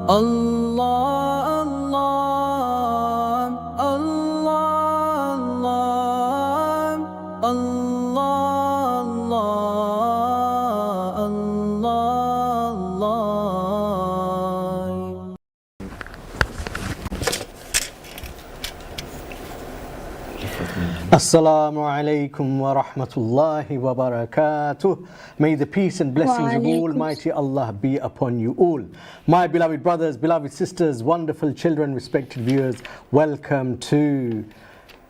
Allah, Allah, Allah, Allah, Allah, Allah, Allah. Assalamu alaikum wa rahmatullahi wa barakatuh. May the peace and blessings of Almighty Allah be upon you all. My beloved brothers, beloved sisters, wonderful children, respected viewers, welcome to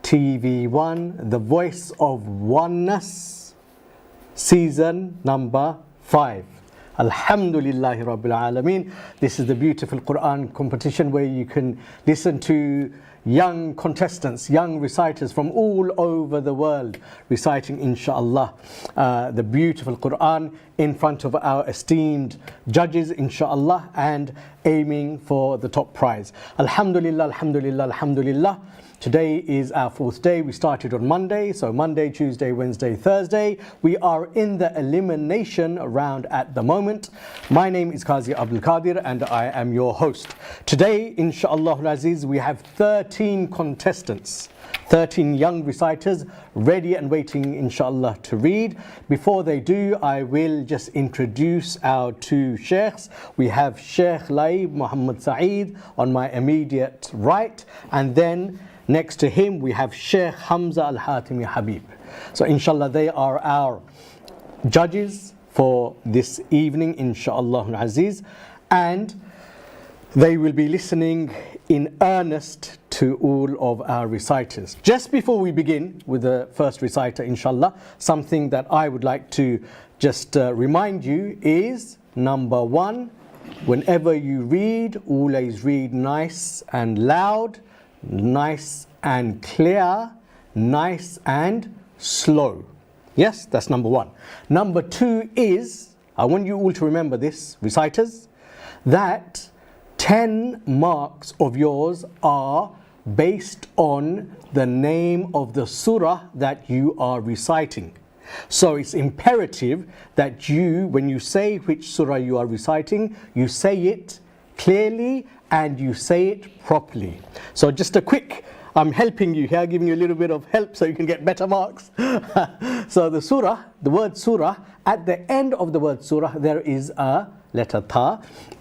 TV1, the voice of Oneness, season number 5. Alhamdulillahi Rabbil Alameen. This is the beautiful Quran competition where you can listen to young contestants, young reciters from all over the world reciting, inshallah, the beautiful Quran in front of our esteemed judges, inshallah, and aiming for the top prize. Alhamdulillah, alhamdulillah, alhamdulillah. Today is our 4th day. We started on Monday, so Monday, Tuesday, Wednesday, Thursday. We are in the elimination round at the moment. My name is Qazi Abdul Qadir and I am your host. Today, inshallah Aziz, we have 13 contestants, 13 young reciters ready and waiting, inshallah, to read. Before they do, I will just introduce our two sheikhs. We have Sheikh Laib Muhammad Saeed on my immediate right, and then next to him we have Sheikh Hamza Al-Hatimi Habib. So inshallah they are our judges for this evening, inshallah Aziz, and they will be listening in earnest to all of our reciters. Just before we begin with the first reciter, inshallah, something that I would like to just remind you is, number one, whenever you read, always read nice and loud, nice and clear, nice and slow. Yes, that's number one. Number two is, I want you all to remember this, reciters, that 10 marks of yours are based on the name of the surah that you are reciting. So it's imperative that you, when you say which surah you are reciting, you say it clearly and you say it properly. So just a quick, I'm helping you here, giving you a little bit of help so you can get better marks. So the surah, the word surah, at the end of the word surah there is a letter ta.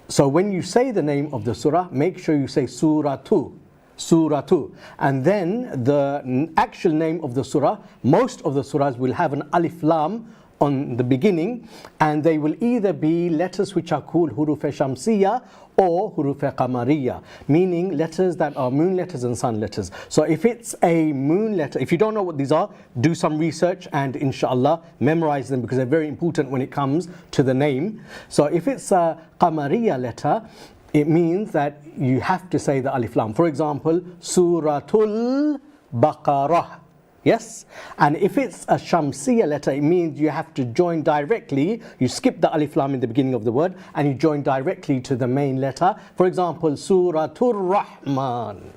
So when you say the name of the surah, make sure you say suratu, suratu. And then the actual name of the surah, most of the surahs will have an alif lam on the beginning, and they will either be letters which are called huruf-e shamsiyya or huruf-e qamariyya, meaning letters that are moon letters and sun letters. So if it's a moon letter, if you don't know what these are, do some research and inshallah memorize them because they're very important when it comes to the name. So if it's a qamariyya letter, it means that you have to say the alif lam. For example, Suratul Baqarah. Yes, and if it's a Shamsiyya letter, it means you have to join directly, you skip the alif lam in the beginning of the word and you join directly to the main letter. For example, Suratul Rahman.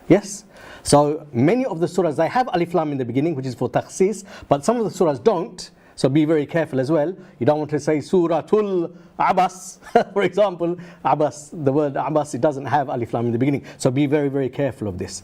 Yes, so many of the surahs, they have alif lam in the beginning, which is for takhsis, but some of the surahs don't. So be very careful as well. You don't want to say Suratul Abbas, for example. Abbas, the word Abbas, it doesn't have alif lam in the beginning. So be very, very careful of this.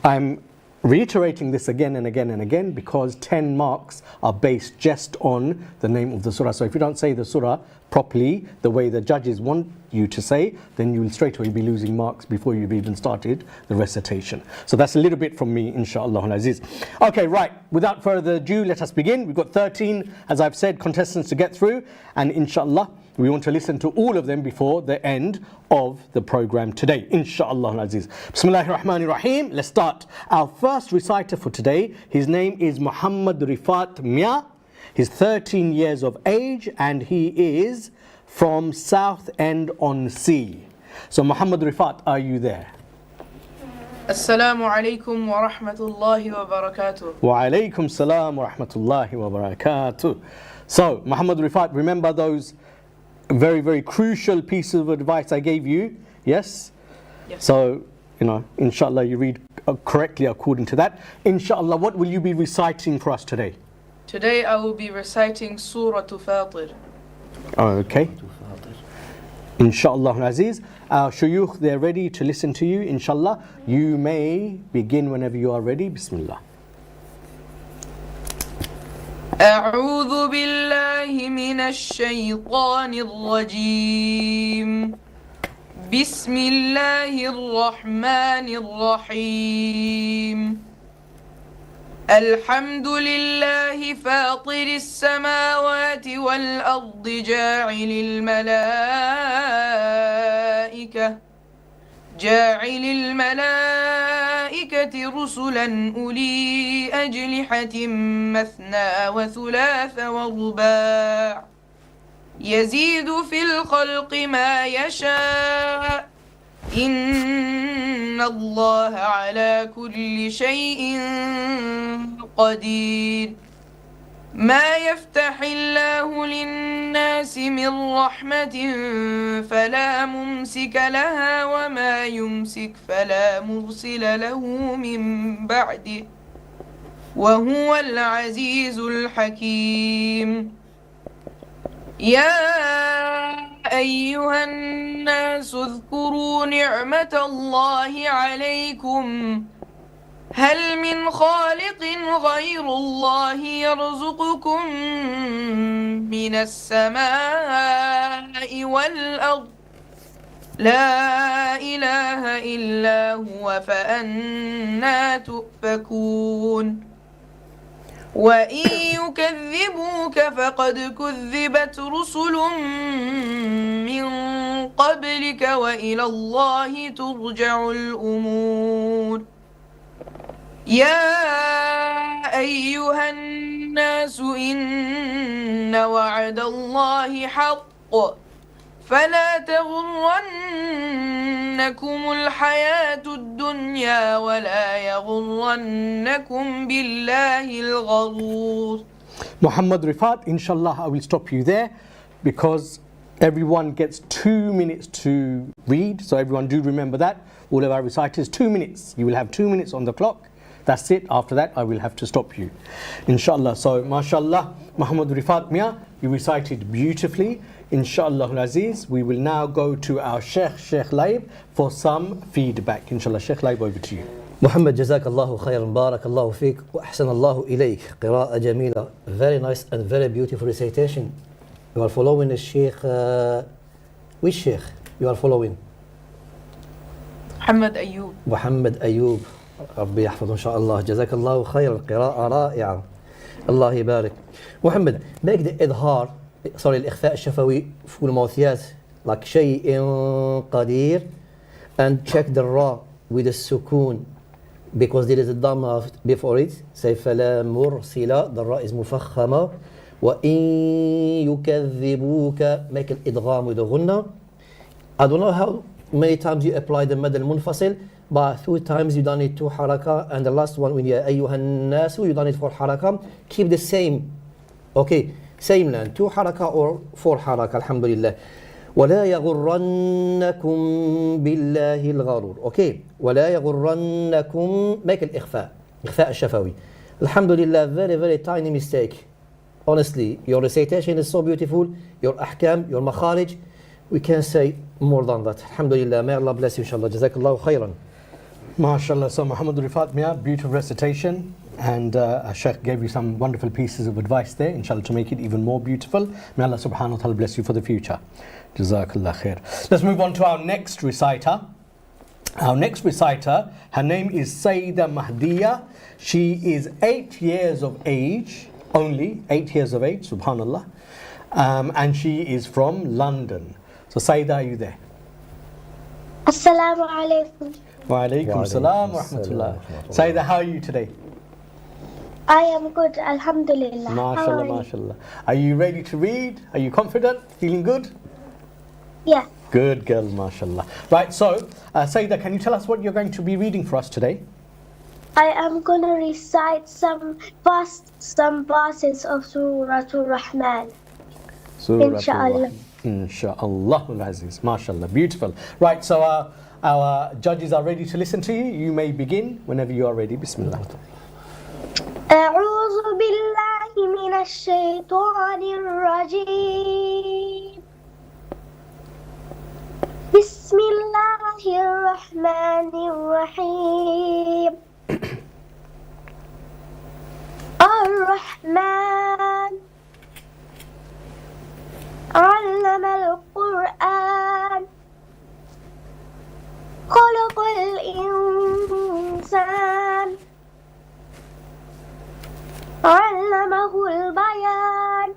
I'm reiterating this again and again and again because 10 marks are based just on the name of the surah. So if you don't say the surah properly, the way the judges want you to say, then you will straight away be losing marks before you've even started the recitation. So that's a little bit from me, inshallah aziz. Okay, right, without further ado, let us begin. We've got 13, as I've said, contestants to get through, and inshallah we want to listen to all of them before the end of the program today, inshallah aziz. Bismillahir Rahmanir Rahim. Let's start. Our first reciter for today, his name is Muhammad Rifat Mia. He's 13 years of age and he is from Southend-on-Sea. So Muhammad Rifat, are you there? Assalamu alaikum wa rahmatullahi wa barakatuh. Wa alaikum salam wa rahmatullahi wa barakatuh. So Muhammad Rifat, remember those very, very crucial pieces of advice I gave you? Yes? Yes. So, inshallah you read correctly according to that. Inshallah, what will you be reciting for us today? Today I will be reciting Surah Fatir. Okay. Inshallah Aziz. Our shuyukh, they're ready to listen to you. Inshallah, you may begin whenever you are ready. Bismillah. أعوذ بالله من الشيطان الرجيم بسم الله الرحمن الرحيم الحمد لله فاطر السماوات والأرض جاعل الملائكة رسلا أولي أجنحة مثنى وثلاث ورباع يزيد في الخلق ما يشاء إن الله على كل شيء قدير ما يفتح الله للناس من رحمة فلا ممسك لها وما يمسك فلا مرسل له من بعده وهو العزيز الحكيم يا أيها الناس اذكروا نعمة الله عليكم هل من خالق غير الله يرزقكم من السماء والأرض لا إله إلا هو فأنى تؤفكون وإن يكذبوك فقد كذبت رسل من قبلك وإلى الله ترجع الأمور يا أيها الناس إن وعد الله حق فلا تغرنكم الحياة الدنيا ولا يغرنكم بالله الغرور. Muhammad Rifat, inshallah I will stop you there because everyone gets 2 minutes to read, so everyone do remember that. All of our reciters 2 minutes, you will have 2 minutes on the clock. That's it. After that I will have to stop you, inshallah. So mashallah, Muhammad Rifat Mia, you recited beautifully, inshallah Aziz. We will now go to our Sheikh Laib for some feedback. Inshallah, Sheikh Laib, over to you. محمد جزاك الله خيرا بارك الله فيك وأحسن الله إليك قراءة جميلة. Very nice and very beautiful recitation. You are following the Sheikh. Which Sheikh you are following? محمد أيوب. محمد أيوب ربي يحفظه إن شاء الله. جزاك الله خيرا قراءة رائعة الله يبارك. محمد make the إظهار الإخفاء الشفوي في الموثيات like شيء قدير and check the ra with the سكون because there is a dhamma before it. Say فلا مرسل, the ra is مفخمة. وإن يكذبوك make الإدغام with the غنة. I don't know how many times you apply the مد المنفصل, but 2 times you done it 2 حركة, and the last one when you أيها الناس you done it 4 حركة. Keep the same, okay, same land, 2 حركة or 4 حركة. الحمد لله. ولا يغرنكم بالله الغرور. Okay, ولا يغرنكم make الإخفاء إخفاء الشفوي. الحمد لله, very very tiny mistake. Honestly, your recitation is so beautiful, your ahkam, your makharij, we can't say more than that. Alhamdulillah, may Allah bless you inshallah. Jazakallahu khairan. MashaAllah. So Muhammad Rifat Mia, beautiful recitation, and Sheikh gave you some wonderful pieces of advice there, inshallah, to make it even more beautiful. May Allah subhanahu wa ta'ala bless you for the future. Jazakallah khair. Let's move on to our next reciter. Our next reciter, her name is Sayyidah Mahdiya. She is 8 years of age, only 8 years of age, subhanallah, and she is from London. So Sayyidah, are you there? Assalamu alaikum. Wa alaikum salam wa rahmatullah. Sayyidah, how are you today? I am good, alhamdulillah. How MashaAllah, are you? MashaAllah. Are you ready to read? Are you confident? Feeling good? Yeah. Good girl, MashaAllah. Right, so Sayyidah, can you tell us what you're going to be reading for us today? I am gonna recite some verses of Surah Ar-Rahman. Inshallah. Insha'Allah Aziz. MashaAllah. Beautiful. Right, so our judges are ready to listen to you. You may begin whenever you are ready. Bismillah. أعوذ بالله من الشيطان الرجيم الرحمن الرحيم الرحمن علم القرآن خلق الإنسان علمه البيان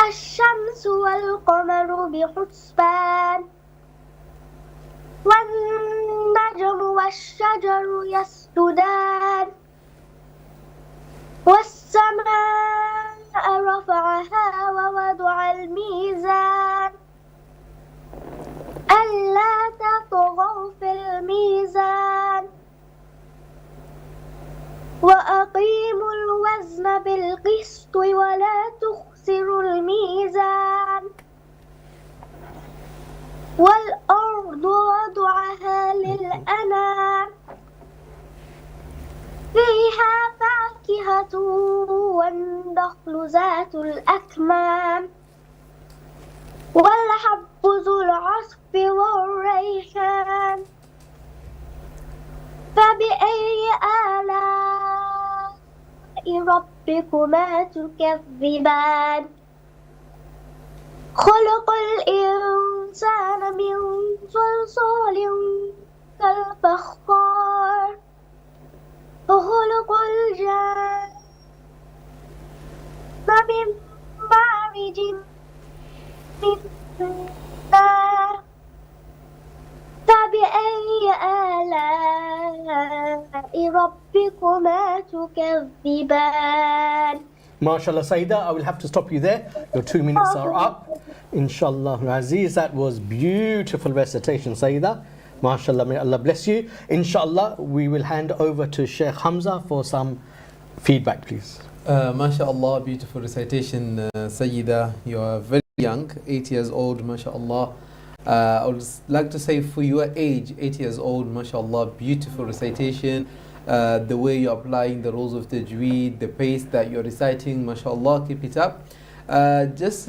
الشمس والقمر بحسبان والنجم والشجر يسجدان والسماء رفعها ووضع الميزان ألا تطغوا في الميزان وأقيموا الوزن بالقسط ولا تخسروا الميزان والأرض وضعها للأنام فيها فاكهة والنخل ذات الأكمام والحب ذو العصف والريحان فبأي آلاء ربكما تكذبان خلق الإنسان من صلصال كالفخار وخلق الجان من مارج من نار فبأي آلاء ربكما تكذبان MashaAllah, Saida, I will have to stop you there. Your 2 minutes are up. Inshallah, Aziz, that was beautiful recitation, Saida. MashaAllah, may Allah bless you. Inshallah, we will hand over to Sheikh Hamza for some feedback, please. MashaAllah, beautiful recitation, Sayyida. You are very young, 8 years old, MashaAllah. I would like to say for your age, 8 years old, MashaAllah, beautiful recitation. The way you're applying the rules of tajweed, the pace that you're reciting, MashaAllah, keep it up. Just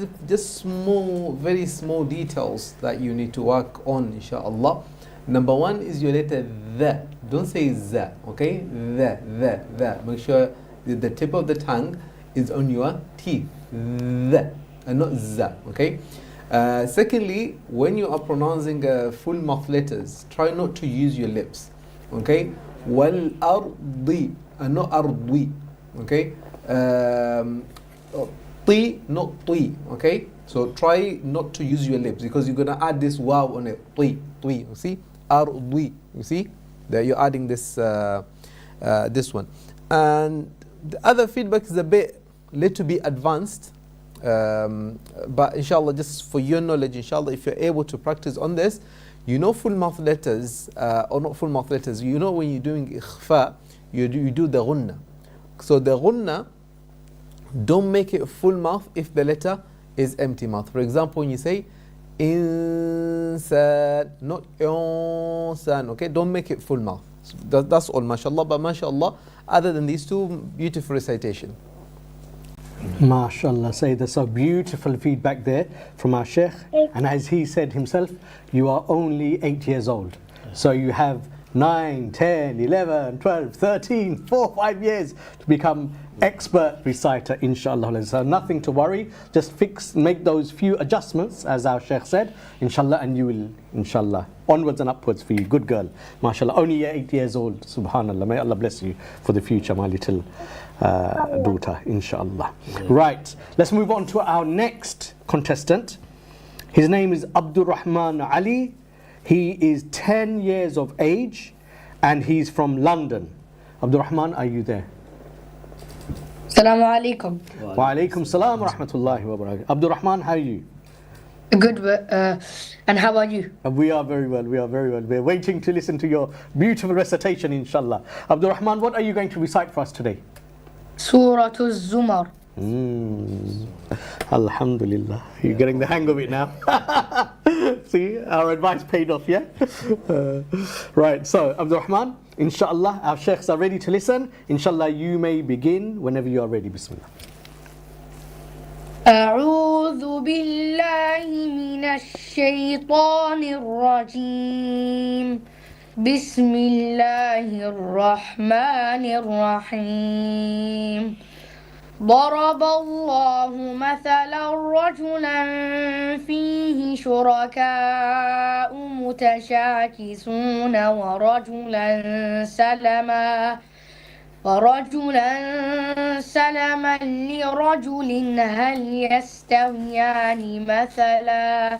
small, very small details that you need to work on, inshallah. Number one is your letter the. Don't say za, okay? The. Make sure the tip of the tongue is on your teeth. The, and not za, okay? Secondly, when you are pronouncing full mouth letters, try not to use your lips, okay? Wal ardi, and not ardi, okay? Ti, not ti, okay? So try not to use your lips because you're gonna add this wow on it. Ti, you see? Ardi, you see? There you're adding this this one. And the other feedback is a little bit advanced. But inshallah, just for your knowledge, inshallah, if you're able to practice on this, you know full mouth letters, or not full mouth letters, you know when you're doing ikhfa, you do the ghunna. So the ghunna, don't make it full mouth if the letter is empty mouth. For example, when you say insan, not insan, okay? Don't make it full mouth. So that's all, mashallah. But mashallah, other than these two, beautiful recitation. MashaAllah, Sayyida, so beautiful feedback there from our Sheikh. And as he said himself, you are only 8 years old. So you have 9, 10, 11, 12, 13, 4, 5 years to become expert reciter, inshallah. So nothing to worry, just make those few adjustments, as our Sheikh said, inshallah, and you will, inshallah, onwards and upwards for you. Good girl, mashallah. Only 8 years old, subhanallah. May Allah bless you for the future, my little daughter, inshallah. Right, let's move on to our next contestant. His name is Abdul Rahman Ali. He is 10 years of age and he's from London. Abdul Rahman, are you there? Assalamu alaikum. Wa alaikum salam wa rahmatullahi wa barakatuh. Abdul Rahman, how are you? Good, and how are you? We are very well, We're waiting to listen to your beautiful recitation, inshallah. Abdul Rahman, what are you going to recite for us today? Surah Al-Zumar. Alhamdulillah. You're getting the hang of it now. See, our advice paid off, yeah? Right, so Abdul Rahman, inshallah, our sheikhs are ready to listen. Inshallah, you may begin whenever you are ready. Bismillah. أعوذ بالله من الشيطان الرجيم بسم الله الرحمن الرحيم ضرب الله مثلا رجلا فيه شركاء متشاكسون ورجلا سلما لرجل هل يستويان مثلا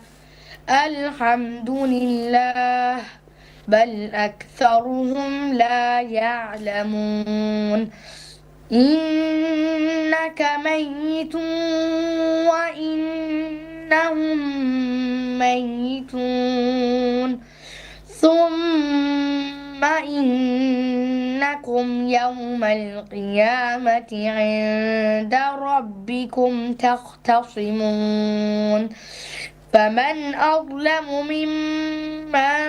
الحمد لله بل أكثرهم لا يعلمون إنك ميت وإنهم ميتون ثم إنكم يوم القيامة عند ربكم تختصمون فمن أظلم ممن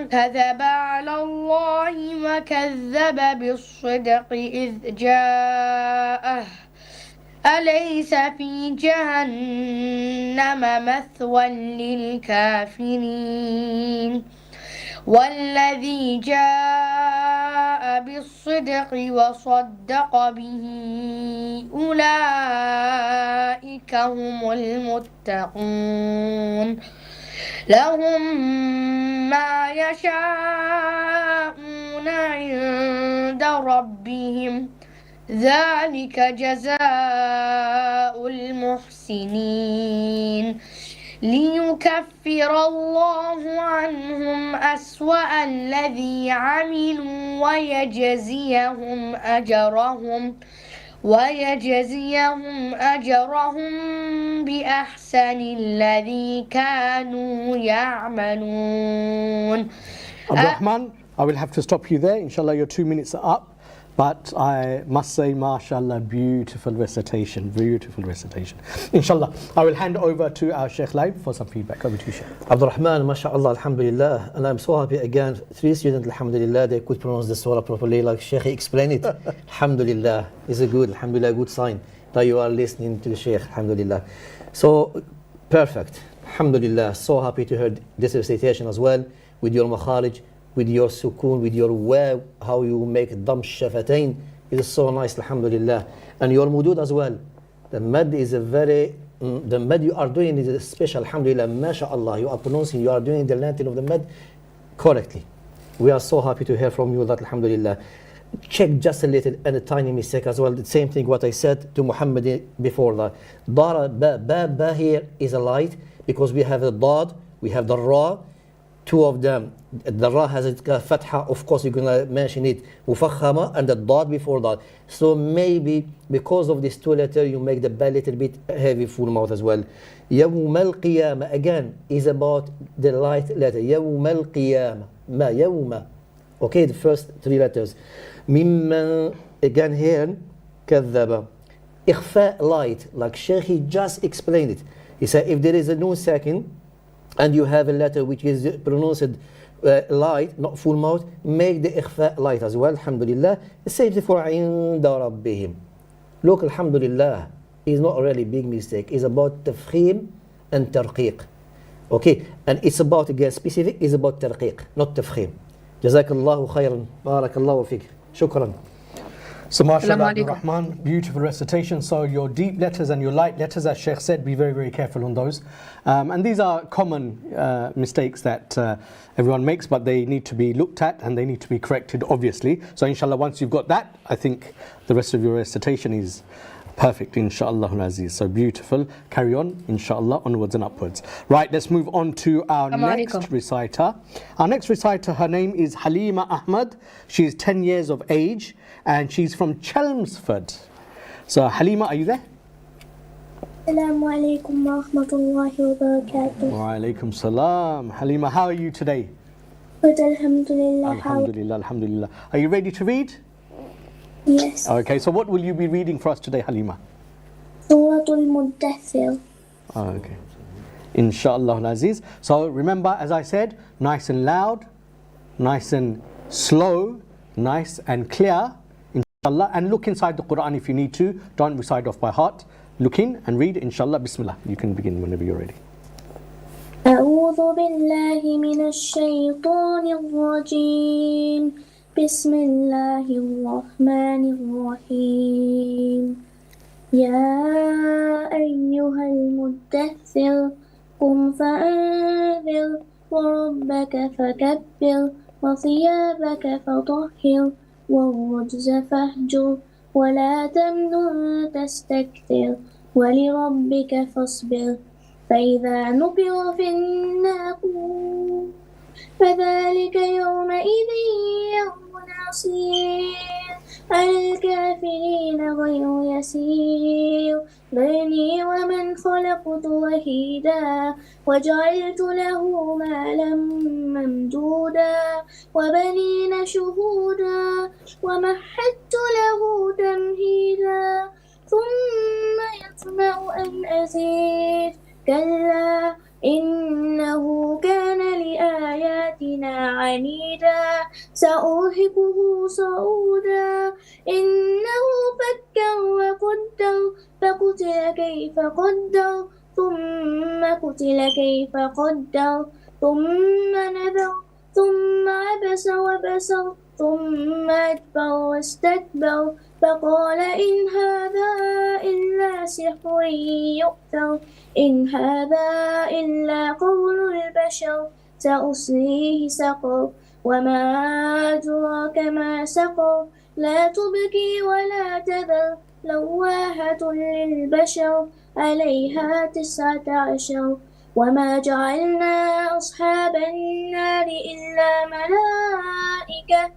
كذب على الله وكذب بالصدق إذ جاءه أليس في جهنم مثوى للكافرين والذي جاء بالصدق وصدق به أولئك هم المتقون لهم ما يشاءون عند ربهم ذلك جزاء المحسنين ليكفر الله عنهم أسوأ الذي عملوا ويجزيهم أجرهم بأحسن الذي كانوا يعملون. Abdurrahman, I will have to stop you there. Inshallah, your 2 minutes are up. But I must say, mashallah, beautiful recitation, beautiful recitation. Inshallah, I will hand over to our Sheikh Live for some feedback. Over to you, Sheikh. Abdurrahman, mashallah, alhamdulillah. And I'm so happy again, 3 students, alhamdulillah, they could pronounce the surah properly like Sheikh explained it. Alhamdulillah, is a good, alhamdulillah, good sign that you are listening to the Sheikh, alhamdulillah. So, perfect, alhamdulillah. So happy to hear this recitation as well, with your makharij, with your sukoon, with your waw, how you make dam shafatain. It is so nice, alhamdulillah. And your mudud as well. The mad is a very, the mad you are doing is a special, alhamdulillah, mashallah. You are pronouncing, you are doing the lengthening of the mad correctly. We are so happy to hear from you that, alhamdulillah. Check just a little and a tiny mistake as well. The same thing what I said to Muhammad before that. Dara, ba here is a light because we have the dad, we have the ra. Two of them, the ra has a fatha, of course you're going to mention it, mufakhama, and the dad before that. So maybe because of these 2 letters, you make the ba a little bit heavy full mouth as well. Yawm al-qiyamah, again, is about the light letter. Yawm al-qiyamah, ma, yawma. Okay, the first 3 letters. Mimman, again here, kadhaba. Ikhfa, light, like Shaykh just explained it. He said if there is a noon second, and you have a letter which is pronounced light, not full mouth, make the ikhfa light as well, alhamdulillah. The same thing for عند ربهم. Look, alhamdulillah, is not a really big mistake. It's about tafkhim and tarqiq. Okay, and it's about, again, specific, is about tarqiq, not tafkhim. Jazakallahu khairan, barakallahu fik. Shukran. So, mashallah, Assalamu Abdul alaikum. Rahman, beautiful recitation. So, your deep letters and your light letters, as Sheikh said, be very, very careful on those. And these are common mistakes that everyone makes, but they need to be looked at and they need to be corrected, obviously. So, inshallah, once you've got that, I think the rest of your recitation is perfect, inshallah al-aziz. So beautiful. Carry on, inshallah, onwards and upwards. Right, let's move on to our next reciter. Our next reciter, her name is Halima Ahmad. She is 10 years of age and she's from Chelmsford. So Halima, are you there? Assalamu alaikum wa rahmatullahi wa barakatuh. Wa alaikum salam. Halima, how are you today? Good, alhamdulillah. Alhamdulillah, alhamdulillah. Are you ready to read? Yes. Okay, so what will you be reading for us today, Halima? Suratul Muddathir. Okay. Inshallah al-Aziz. So remember, as I said, nice and loud, nice and slow, nice and clear, inshallah. And look inside the Quran if you need to. Don't recite off by heart. Look in and read, inshallah. Bismillah. You can begin whenever you're ready. أعوذ بالله من الشيطان الرجيم بسم الله الرحمن الرحيم يا أيها المدثر قم فأنذر وربك فكبر وثيابك فطهر والرجز فاهجر ولا تمنن تستكثر ولربك فاصبر فإذا نقر في الناقور فذلك يومئذ يوم عسير على الكافرين غير يسير ذرني ومن خلقت وحيدا وجعلت له مالا ممدودا وبنين شهودا ومهدت له تمهيدا ثم يطمع أن أزيد كلا إنه كان لآياتنا عنيدا سأرهقه صعودا إنه فكر وقدر فقتل كيف قدر ثم قتل كيف قدر ثم نذر ثم عبس وبسر ثم أدبر واستكبر فقال إن هذا إلا سحر يؤثر إن هذا إلا قول البشر سأصليه سقر وما أدراك ما سقر لا تبكي ولا تذر لواحة للبشر عليها 19 وما جعلنا أصحاب النار إلا ملائكة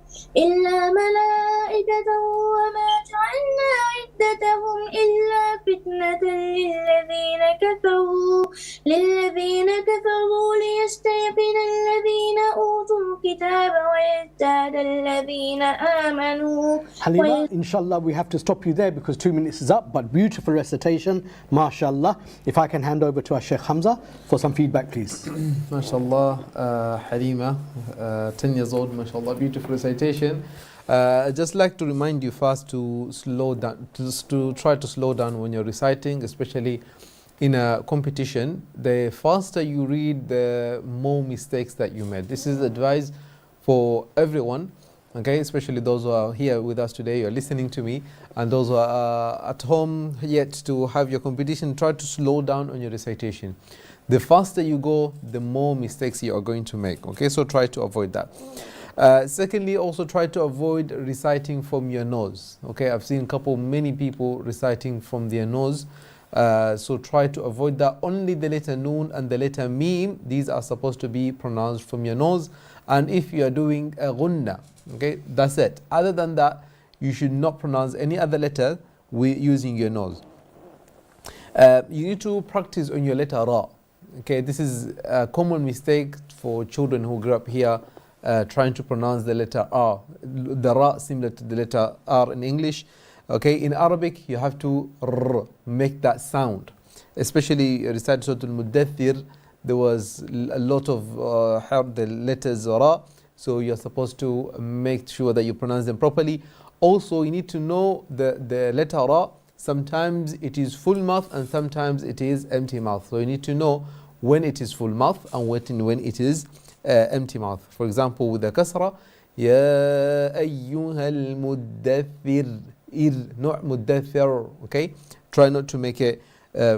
وما جعلنا عدتهم إلا فتنة للذين كفروا ليستيقن الذين أوتوا الكتاب ويزداد الذين آمنوا Halima, inshallah, we have to stop you there because 2 minutes is up, but beautiful recitation, mashallah. If I can hand over to our Sheikh Hamza for some feedback, please. MashaAllah, Halima, 10 years old, MashaAllah, beautiful recitation. I'd just like to remind you first to slow down, to try to slow down when you're reciting, especially in a competition. The faster you read, the more mistakes that you made. This is advice for everyone, okay, especially those who are here with us today, you're listening to me, and those who are at home yet to have your competition. Try to slow down on your recitation. The faster you go, the more mistakes you are going to make, okay, so try to avoid that. Secondly, also try to avoid reciting from your nose, okay. I've seen many people reciting from their nose, so try to avoid that. Only the letter noon and the letter mim, these are supposed to be pronounced from your nose, and if you are doing a gunna, okay, that's it. Other than that, you should not pronounce any other letter using your nose. You need to practice on your letter ra, okay. This is a common mistake for children who grew up here, trying to pronounce the letter R, the ra similar to the letter R in English. Okay, in Arabic you have to make that sound. Especially recited Surah Al-Muddathir, there was a lot of the letters ra, so you're supposed to make sure that you pronounce them properly. Also, you need to know the letter ra, sometimes it is full mouth and sometimes it is empty mouth. So you need to know when it is full mouth and when it is empty mouth. For example, with the kasra, Ya ayyuhal muddathir, not muddathir, okay? Try not to make it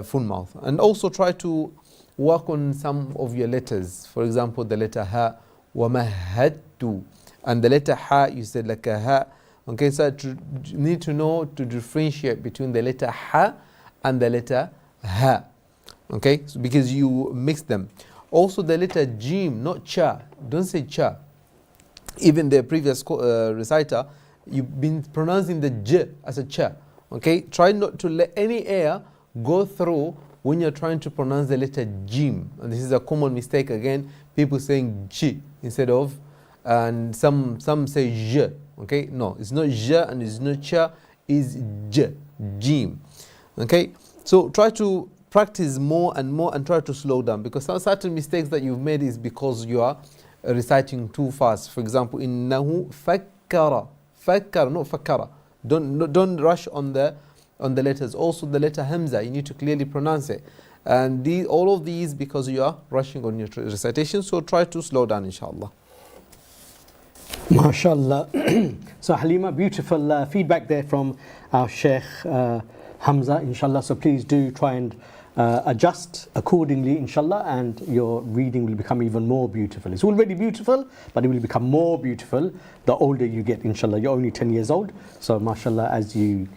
full mouth. And also try to work on some of your letters. For example, the letter ha, wa mahadtu. And the letter ha, you said like a ha. Okay, so you need to know to differentiate between the letter ha and the letter ha. Okay, so because you mix them. Also the letter jim, not cha. Don't say cha. Even the previous reciter, you've been pronouncing the j as a cha. Okay, try not to let any air go through when you're trying to pronounce the letter jim. And this is a common mistake again. People saying j instead of, and some say j. Okay, no, it's not j and it's not cha, it's j, jim. Okay, so try to practice more and more and try to slow down, because some certain mistakes that you've made is because you are reciting too fast. For example, innahu fakkara, fakkara, not fakkara. Don't rush on the letters. Also the letter hamza, you need to clearly pronounce it. And all of these because you are rushing on your recitation, so try to slow down, inshallah. MashaAllah. So Halima, beautiful feedback there from our Sheikh Hamza, inshallah. So please do try and adjust accordingly, inshallah, and your reading will become even more beautiful. It's already beautiful, but it will become more beautiful the older you get, inshallah. You're only 10 years old, so mashallah, as you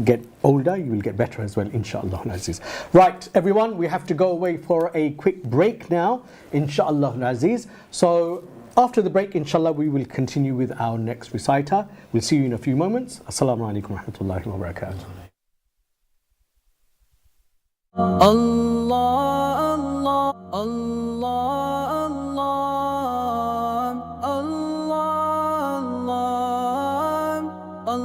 get older, you will get better as well, inshallah. Aziz. Right, everyone, we have to go away for a quick break now, inshallah. Aziz. So after the break, inshallah, we will continue with our next reciter. We'll see you in a few moments. Assalamu alaikum wa rahmatullahi wa barakatuh. Allah, Allah, Allah, Allah, Allah, Allah, Allah, Allah.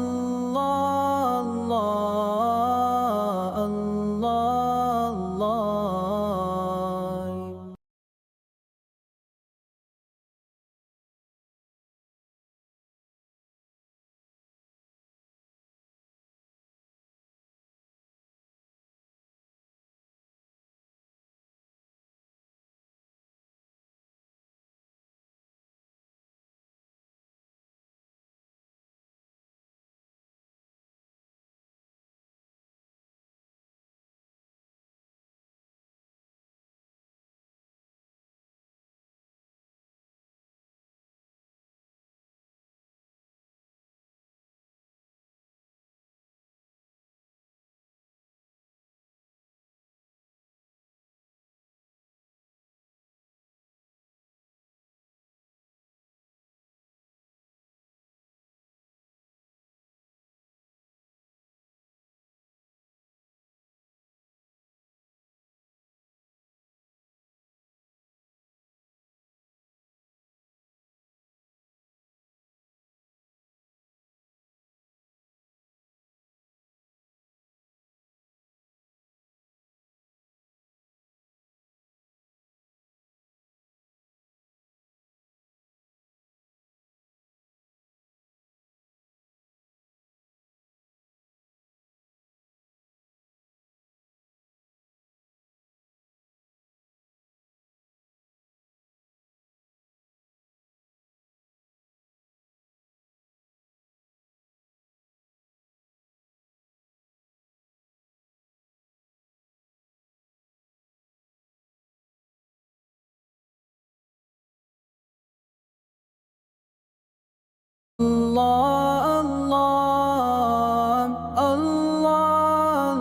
Allah, Allah, Allah,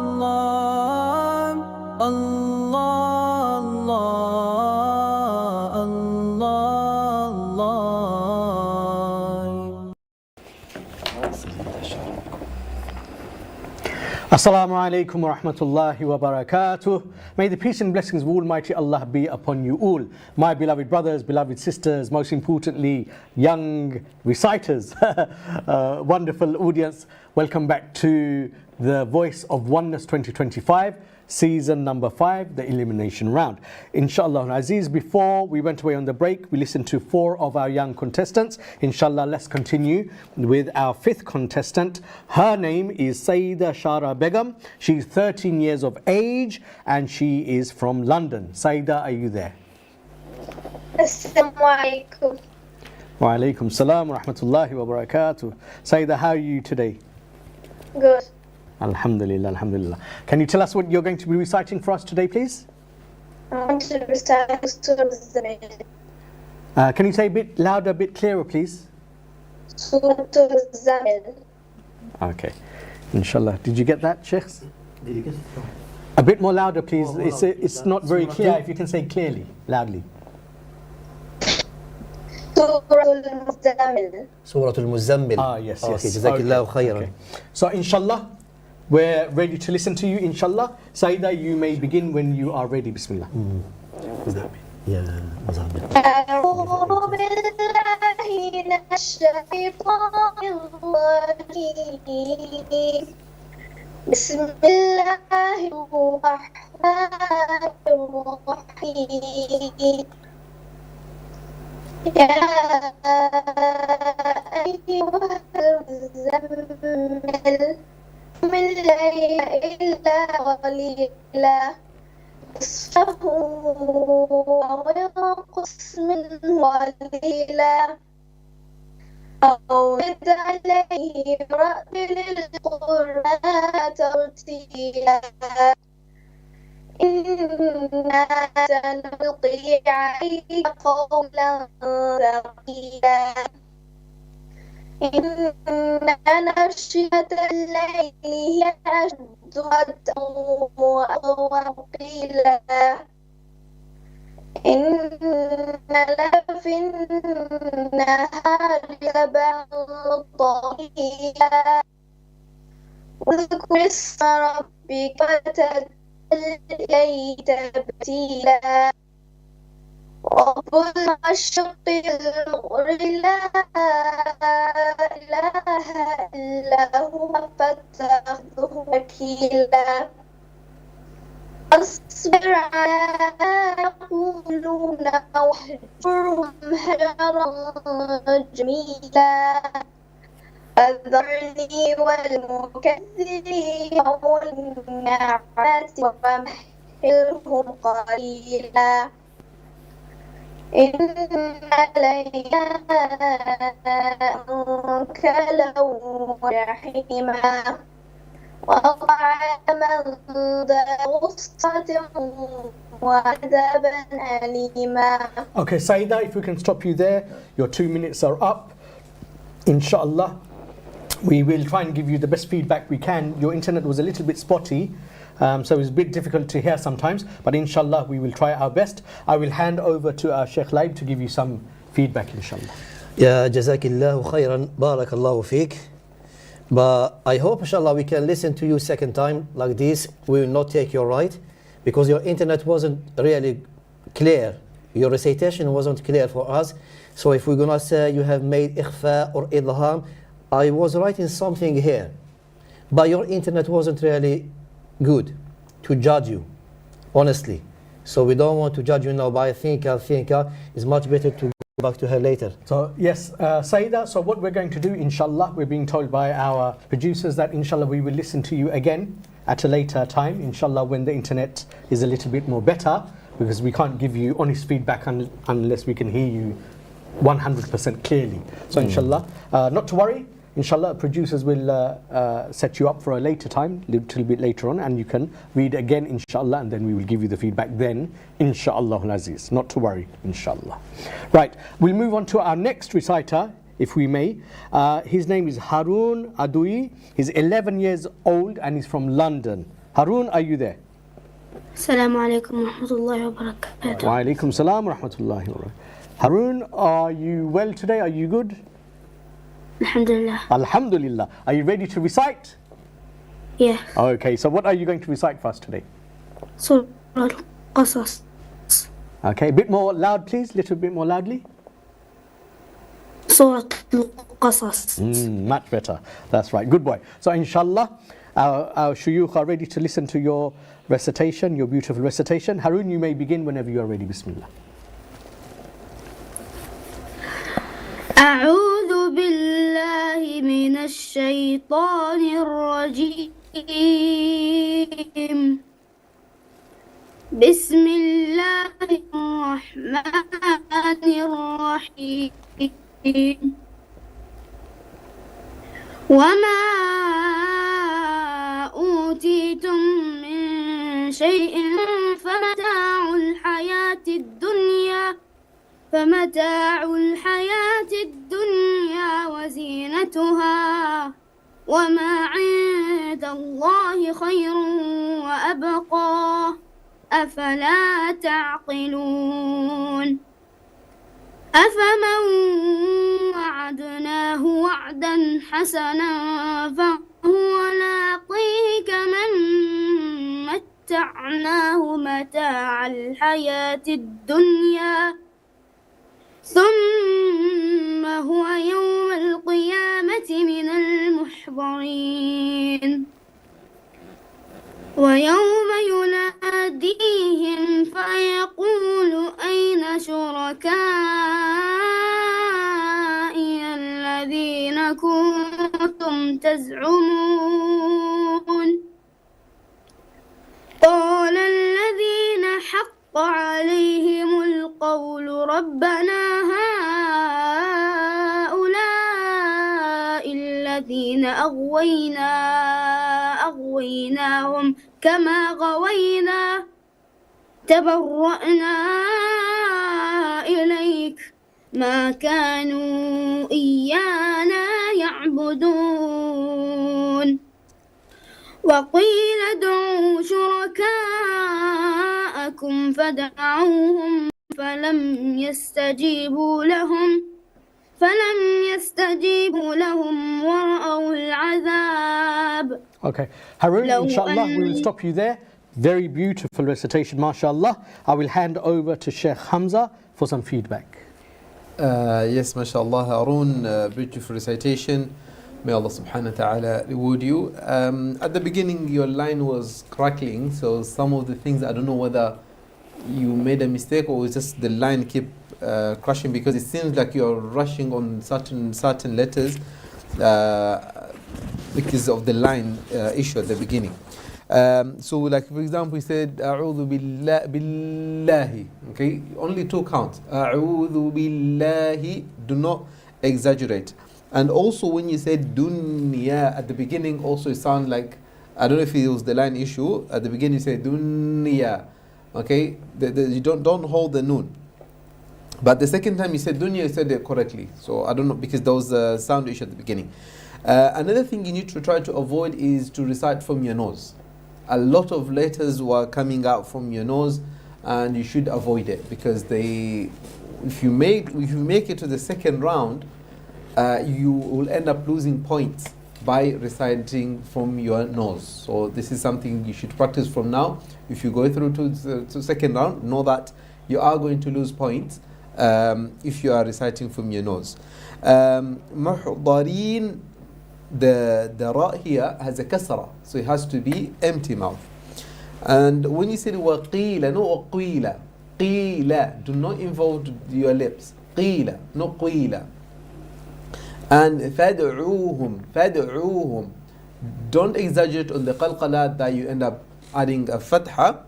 Allah, Allah, Allah. Assalamu alaikum wa rahmatullahi wa barakatuh. May the peace and blessings of Almighty Allah be upon you all. My beloved brothers, beloved sisters, most importantly, young reciters, wonderful audience. Welcome back to the Voice of Oneness 2025, season number 5, the elimination round. Inshallah Aziz, before we went away on the break, we listened to 4 of our young contestants. Inshallah, let's continue with our 5th contestant. Her name is Sayyida Shara Begum. She's 13 years of age and she is from London. Sayyida, are you there? Assalamu alaikum. Wa alaikum salam wa rahmatullahi wa barakatuh. Sayyida, how are you today? Good. Alhamdulillah, alhamdulillah. Can you tell us what you're going to be reciting for us today, please? I want to recite Surah Al-Zamil. Can you say a bit louder, a bit clearer, please? Surah Al-Zamil. Okay. Inshallah. Did you get that, Sheikhs? Did you get it? A bit more louder, please. More It's not very clear. If you can say clearly, loudly. Surah Al-Zamil. Surah Al-Muzammil. Ah, yes, yes. Okay, Jazakallahu khairan. Okay. So, inshallah, we're ready to listen to you, inshallah. Sayyida, you may begin when you are ready. Bismillah. Yeah, Muzammil. أعوذ بالله من الشيطان الرجيم. بسم الله الرحمن الرحيم. يا أيها المزمل قم الليل إلا قليلا نصفه أو ينقص منه قليلا أو زد عليه ورتل القرآن ترتيلا إنا سنلقي عليك قولا ثقيلا إن ناشئة الليل هي أشد وطئا وأقوم قيلا إن لك في النهار سبعا طويلا واذكر اسم ربك وتبتل إليه تبتيلا رب المشرق المغرب لا إله إلا هو فاتخذه وكيلا أصبر على ما يقولون واهجرهم هجرا جميلا فذرني والمكذبين والنعمات ومهلهم قليلا إن علينا أنكلا وجحيما وطعاما ذا غصة وعذابا أليما. Okay, Saida, if we can stop you there, your 2 minutes are up. Inshallah, we will try and give you the best feedback we can. Your internet was a little bit spotty, so it's a bit difficult to hear sometimes, but inshallah we will try our best. I will hand over to our Sheikh Laib to give you some feedback, inshallah. يا جزاك الله خيرا بارك الله فيك. But I hope inshallah we can listen to you second time like this. We will not take your right because your internet wasn't really clear. Your recitation wasn't clear for us. So if we're gonna say you have made ikhfa or idham, I was writing something here, but your internet wasn't really good to judge you, honestly. So we don't want to judge you now, but I think it's much better to go back to her later. So yes, Saida, so what we're going to do, inshallah, we're being told by our producers that inshallah we will listen to you again at a later time, inshallah, when the internet is a little bit more better, because we can't give you honest feedback unless we can hear you 100% clearly. So inshallah, not to worry, inshallah producers will set you up for a later time, a little bit later on, and you can read again inshallah, and then we will give you the feedback then inshallah al-aziz. Not to worry, inshallah. Right, we'll move on to our next reciter, if we may. His name is Harun Adui. He's 11 years old and he's from London. Harun, are you there? السلام عليكم ورحمة الله وبركاته. Wa alaikum salam wa rahmatullahi wa barakatuh. Harun, are you well today? Are you good? الحمد لله. Alhamdulillah. Are you ready to recite? Yeah. Okay, so what are you going to recite for us today? سورة القصص. Okay, a bit more loud please, little bit more loudly. سورة القصص. Much better. That's right. Good boy. So inshallah, our shuyukh are ready to listen to your recitation, your beautiful recitation. Harun, you may begin whenever you are ready. Bismillah. أعوذ بالله من الشيطان الرجيم. بسم الله الرحمن الرحيم. وما أوتيتم من شيء فمتاع الحياة الدنيا وزينتها وما عند الله خير وأبقى أفلا تعقلون أفمن وعدناه وعدا حسنا فهو لاقيه كمن متعناه متاع الحياة الدنيا ثم هو يوم القيامة من المحضرين ويوم يناديهم فيقول أين شركائي الذين كنتم تزعمون قال الذين ربنا هؤلاء الذين أغويناهم كما غوينا تبرأنا إليك ما كانوا إيانا يعبدون وقيل ادعوا شركاءكم فدعوهم فلم يستجيبوا لهم ورأوا العذاب. Okay, Harun, لو inshallah, we will أن stop you there. Very beautiful recitation, mashallah. I will hand over to Sheikh Hamza for some feedback. Yes, mashallah, Harun, beautiful recitation. May Allah subhanahu wa ta'ala reward you. At the beginning, your line was crackling, so some of the things, I don't know whether you made a mistake or it's just the line keep crashing, because it seems like you're rushing on certain letters because of the line issue at the beginning. So like for example, we said أعوذ billahi. Okay, only 2 counts. أعوذ billahi. Do not exaggerate. And also when you said dunya at the beginning, also it sounds like, I don't know if it was the line issue. At the beginning you say dunya. Okay, you don't hold the noon. But the second time you said dunya, you said it correctly. So I don't know, because there was a sound issue at the beginning. Another thing you need to try to avoid is to recite from your nose. A lot of letters were coming out from your nose, and you should avoid it, because if you make it to the second round, you will end up losing points by reciting from your nose. So this is something you should practice from now. If you go through to the second round, know that you are going to lose points if you are reciting from your nose. محضرين, the ra here has a kasra, so it has to be empty mouth. And when you say waqila, no waqila, qila, do not involve your lips. Qila, no qila. And fad'uhum, don't exaggerate on the qalqala that you end up adding a fatha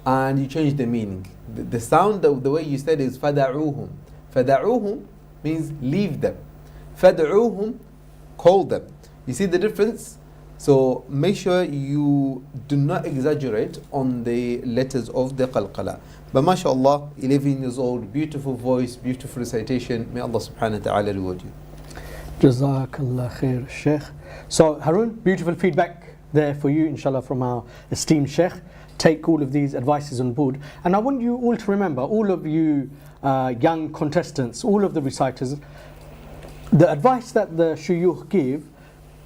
and you change the meaning. The sound, the way you said is fad'uhum. Fad'uhum means leave them. Fad'uhum, call them. You see the difference? So make sure you do not exaggerate on the letters of the qalqala. But mashallah, 11 years old, beautiful voice, beautiful recitation. May Allah subhanahu wa ta'ala reward you. Jazakallah khair, Sheikh. So Harun, beautiful feedback there for you, inshallah, from our esteemed Sheikh. Take all of these advices on board. And I want you all to remember, all of you young contestants, all of the reciters, the advice that the shuyukh give,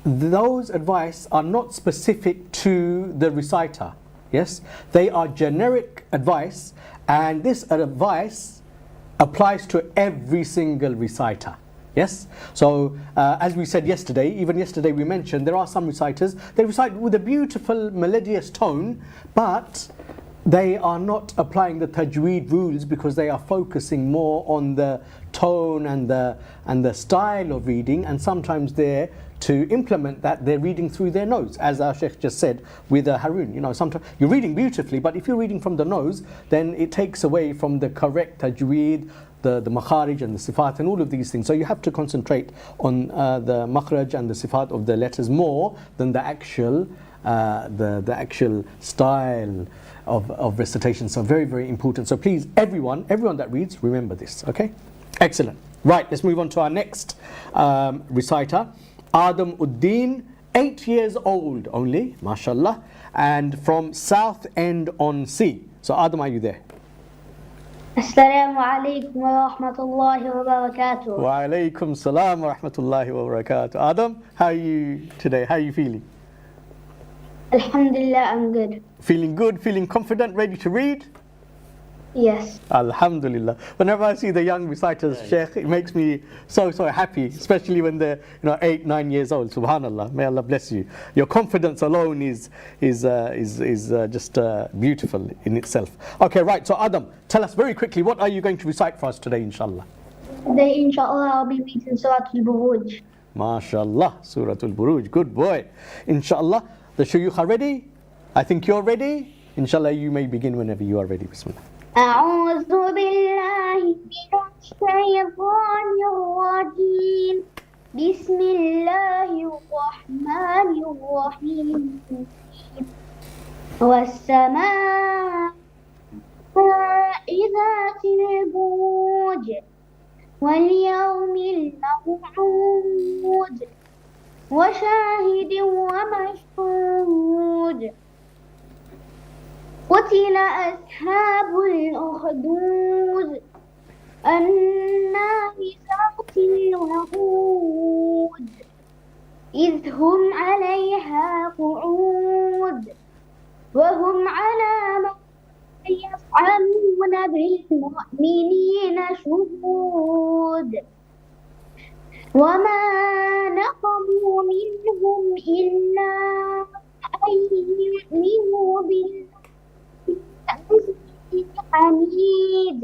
those advice are not specific to the reciter. Yes, they are generic advice, and this advice applies to every single reciter. Yes, so as we said yesterday, even yesterday we mentioned there are some reciters, they recite with a beautiful melodious tone, but they are not applying the tajweed rules because they are focusing more on the tone and the style of reading, and sometimes they're to implement that, they're reading through their nose, as our Sheikh just said with Harun. You know, sometimes you're reading beautifully, but if you're reading from the nose, then it takes away from the correct tajweed, the makharij and the sifat and all of these things. So you have to concentrate on the makhraj and the sifat of the letters more than the actual style of recitation. So very, very important. So please, everyone that reads, remember this. Okay, excellent. Right, let's move on to our next reciter, Adam Uddin, 8 years old only, mashallah, and from South End on Sea. So Adam, are you there? Assalamu alaikum wa rahmatullahi wa barakatuh. Wa alaikum salam wa rahmatullahi wa barakatuh. Adam, how are you today? How are you feeling? Alhamdulillah, I'm good. Feeling good, feeling confident, ready to read? Yes. Alhamdulillah. Whenever I see the young reciters, Sheikh, it makes me so happy, especially when they're 8, 9 years old. Subhanallah. May Allah bless you. Your confidence alone is just beautiful in itself. Okay, right. So Adam, tell us very quickly, what are you going to recite for us today, inshallah? Today, inshallah, I'll be reading Surah Al-Buruj. MashaAllah, Surah Al-Buruj. Good boy. Inshallah, the shuyukh are ready. I think you're ready. Inshallah, you may begin whenever you are ready. Bismillah. أعوذ بالله من بسم الله الرحمن الرحيم والسماء ذات البروج واليوم الموعود وشاهد ومشهود قتل أصحاب الأخدود النار ذات الوقود إذ هم عليها قعود وهم على ما يفعلون بالمؤمنين شهود وما نقموا منهم إلا أن يؤمنوا بالعزيز الحميد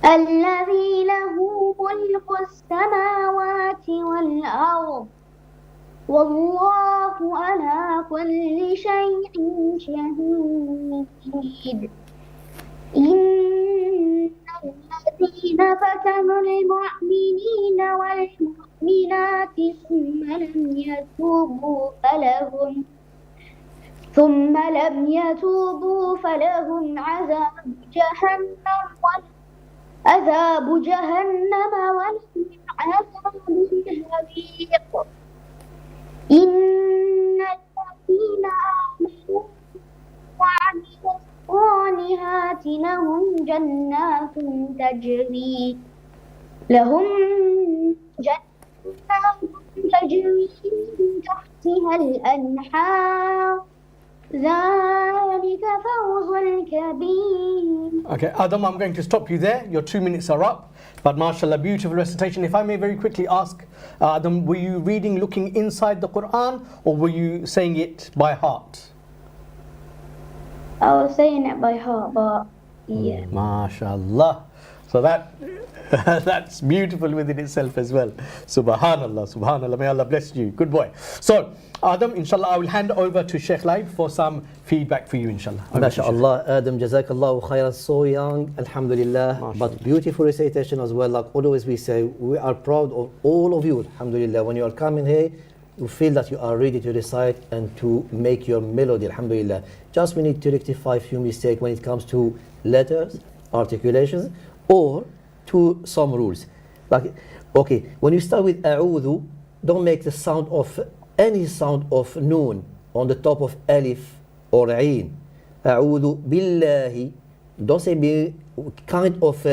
الذي له ملك السماوات والأرض والله على كل شيء شهيد إن الذين فتنوا المؤمنين والمؤمنات ثم لم يتوبوا فلهم عذاب جهنم ولهم عذاب الحريق إن الذين آمنوا وعملوا الصالحات لهم جنات تجري من تحتها الأنهار ذلك فوز الكبير. Okay, Adam, I'm going to stop you there. Your 2 minutes are up. But mashallah, beautiful recitation. If I may very quickly ask, Adam, were you reading, looking inside the Quran, or were you saying it by heart? I was saying it by heart, but yeah. Mashallah. So that's beautiful within itself as well. Subhanallah, subhanallah. May Allah bless you. Good boy. So, Adam, inshallah, I will hand over to Sheikh Laib for some feedback for you, inshallah. MashaAllah, Adam, Jazakallahu khairan, so young, Alhamdulillah, but beautiful recitation as well. Like always we say, we are proud of all of you, Alhamdulillah. When you are coming here, you feel that you are ready to recite and to make your melody, Alhamdulillah. Just we need to rectify a few mistakes when it comes to letters, articulations, or to some rules. Like, okay, when you start with A'udhu, don't make the sound of any sound of noon on the top of alif or ain. A'udhu billahi. Don't say be kind of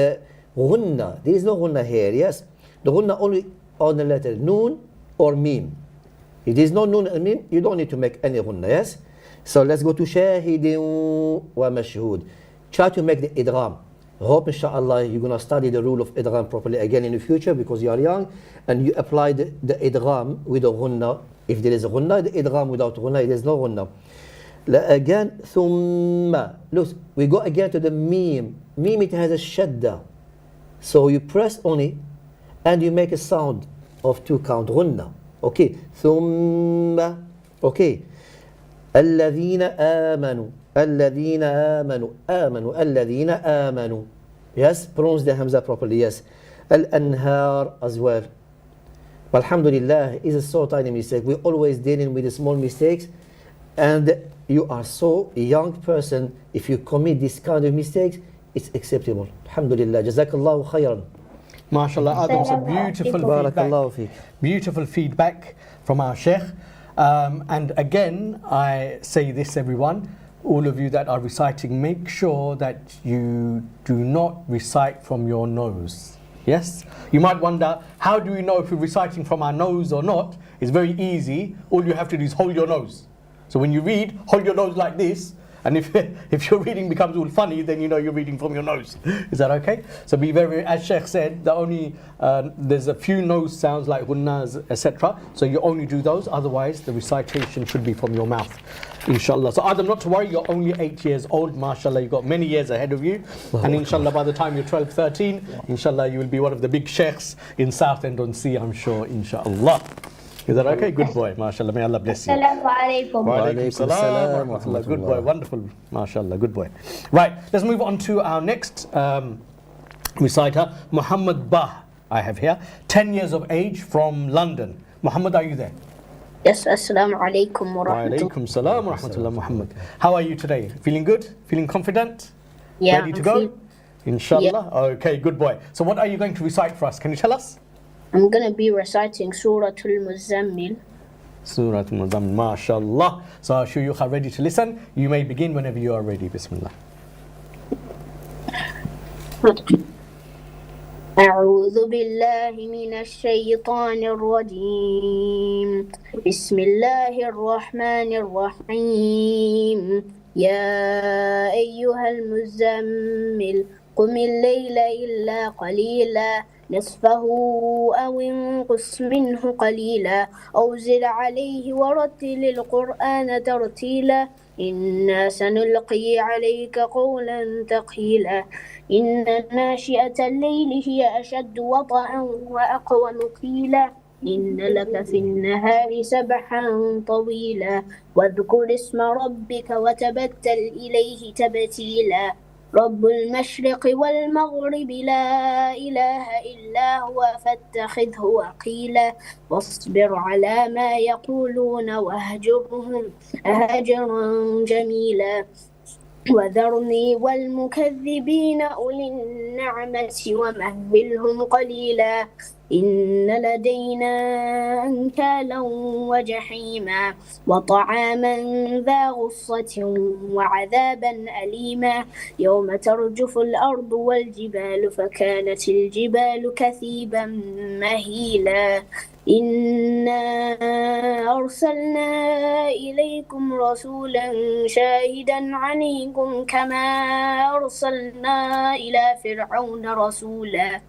ghunna. There is no ghunna here, yes? The ghunna only on the letter noon or mim. If there is no noon and mim, you don't need to make any ghunna, yes? So let's go to shahidin wa mashhud. Try to make the idgham. Hope inshallah you're going to study the rule of idgham properly again in the future because you are young, and you apply the idgham with a ghunna. If there is a ghunna, the idgham without ghunna, there is no ghunna. Again, thumma. Look, we go again to the mim. Mim, it has a shadda. So you press on it and you make a sound of 2 count ghunna. Okay, thumma. Okay. الذين آمنوا الذين آمنوا الذين آمنوا. Yes, pronounce the hamza properly, yes. Al-anhar as well. But alhamdulillah, it's a so tiny mistake. We're always dealing with the small mistakes, and you are so young person. If you commit this kind of mistakes, it's acceptable. Alhamdulillah, jazakallahu khairan. MashaAllah, Adam, some beautiful Barakallahu feedback. feek. Beautiful feedback from our Sheikh. And again, I say this, everyone, all of you that are reciting, make sure that you do not recite from your nose. Yes? You might wonder, how do we know if we're reciting from our nose or not? It's very easy. All you have to do is hold your nose. So when you read, hold your nose like this. And if your reading becomes all funny, then you know you're reading from your nose. Is that okay? So be very, as Sheikh said, there's a few nose sounds like gunnas, etc. So you only do those, otherwise the recitation should be from your mouth. Inshallah. So Adam, not to worry, you're only 8 years old, mashallah, you've got many years ahead of you. And inshallah, by the time you're 12, 13, inshallah, you will be one of the big sheikhs in Southend-on-Sea, I'm sure, inshallah. Is that okay? Good boy, mashallah. May Allah bless you. Assalamu alaikum. Wa alaikum salam wa rahmatullah. Good boy, wonderful, mashallah, good boy. Right, let's move on to our next reciter, Muhammad Bah. I have here. 10 years of age from London. Muhammad, are you there? Yes, Assalamu alaikum wa Wa rahmatullah. alaikum salam wa rahmatullah, Muhammad. How are you today? Feeling good? Feeling confident? Yeah, Ready to go? Inshallah? Okay, good boy. So what are you going to recite for us? Can you tell us? I'm going to be reciting Surah Al-Muzammil. Surah Al-Muzammil, mashallah. So I'm sure you are ready to listen. You may begin whenever you are ready. Bismillah. أعوذ بالله من الشيطان الرجيم بسم الله الرحمن الرحيم يا أيها المزمل قم الليل إلا قليلا نصفه أو انقص منه قليلا أو زد عليه ورتل القرآن ترتيلا إنا سنلقي عليك قولا ثقيلا إن ناشئة الليل هي أشد وطئا وأقوم قيلا إن لك في النهار سبحا طويلا واذكر اسم ربك وتبتل إليه تبتيلا رب المشرق والمغرب لا إله إلا هو فاتخذه وكيلا واصبر على ما يقولون واهجرهم هجرا جميلا وذرني والمكذبين أولي النعمة ومهلهم قليلا إن لدينا أنكالا وجحيما وطعاما ذا غصة وعذابا أليما يوم ترجف الأرض والجبال فكانت الجبال كثيبا مهيلا إنا أرسلنا إليكم رسولا شاهدا عليكم كما أرسلنا إلى فرعون رسولا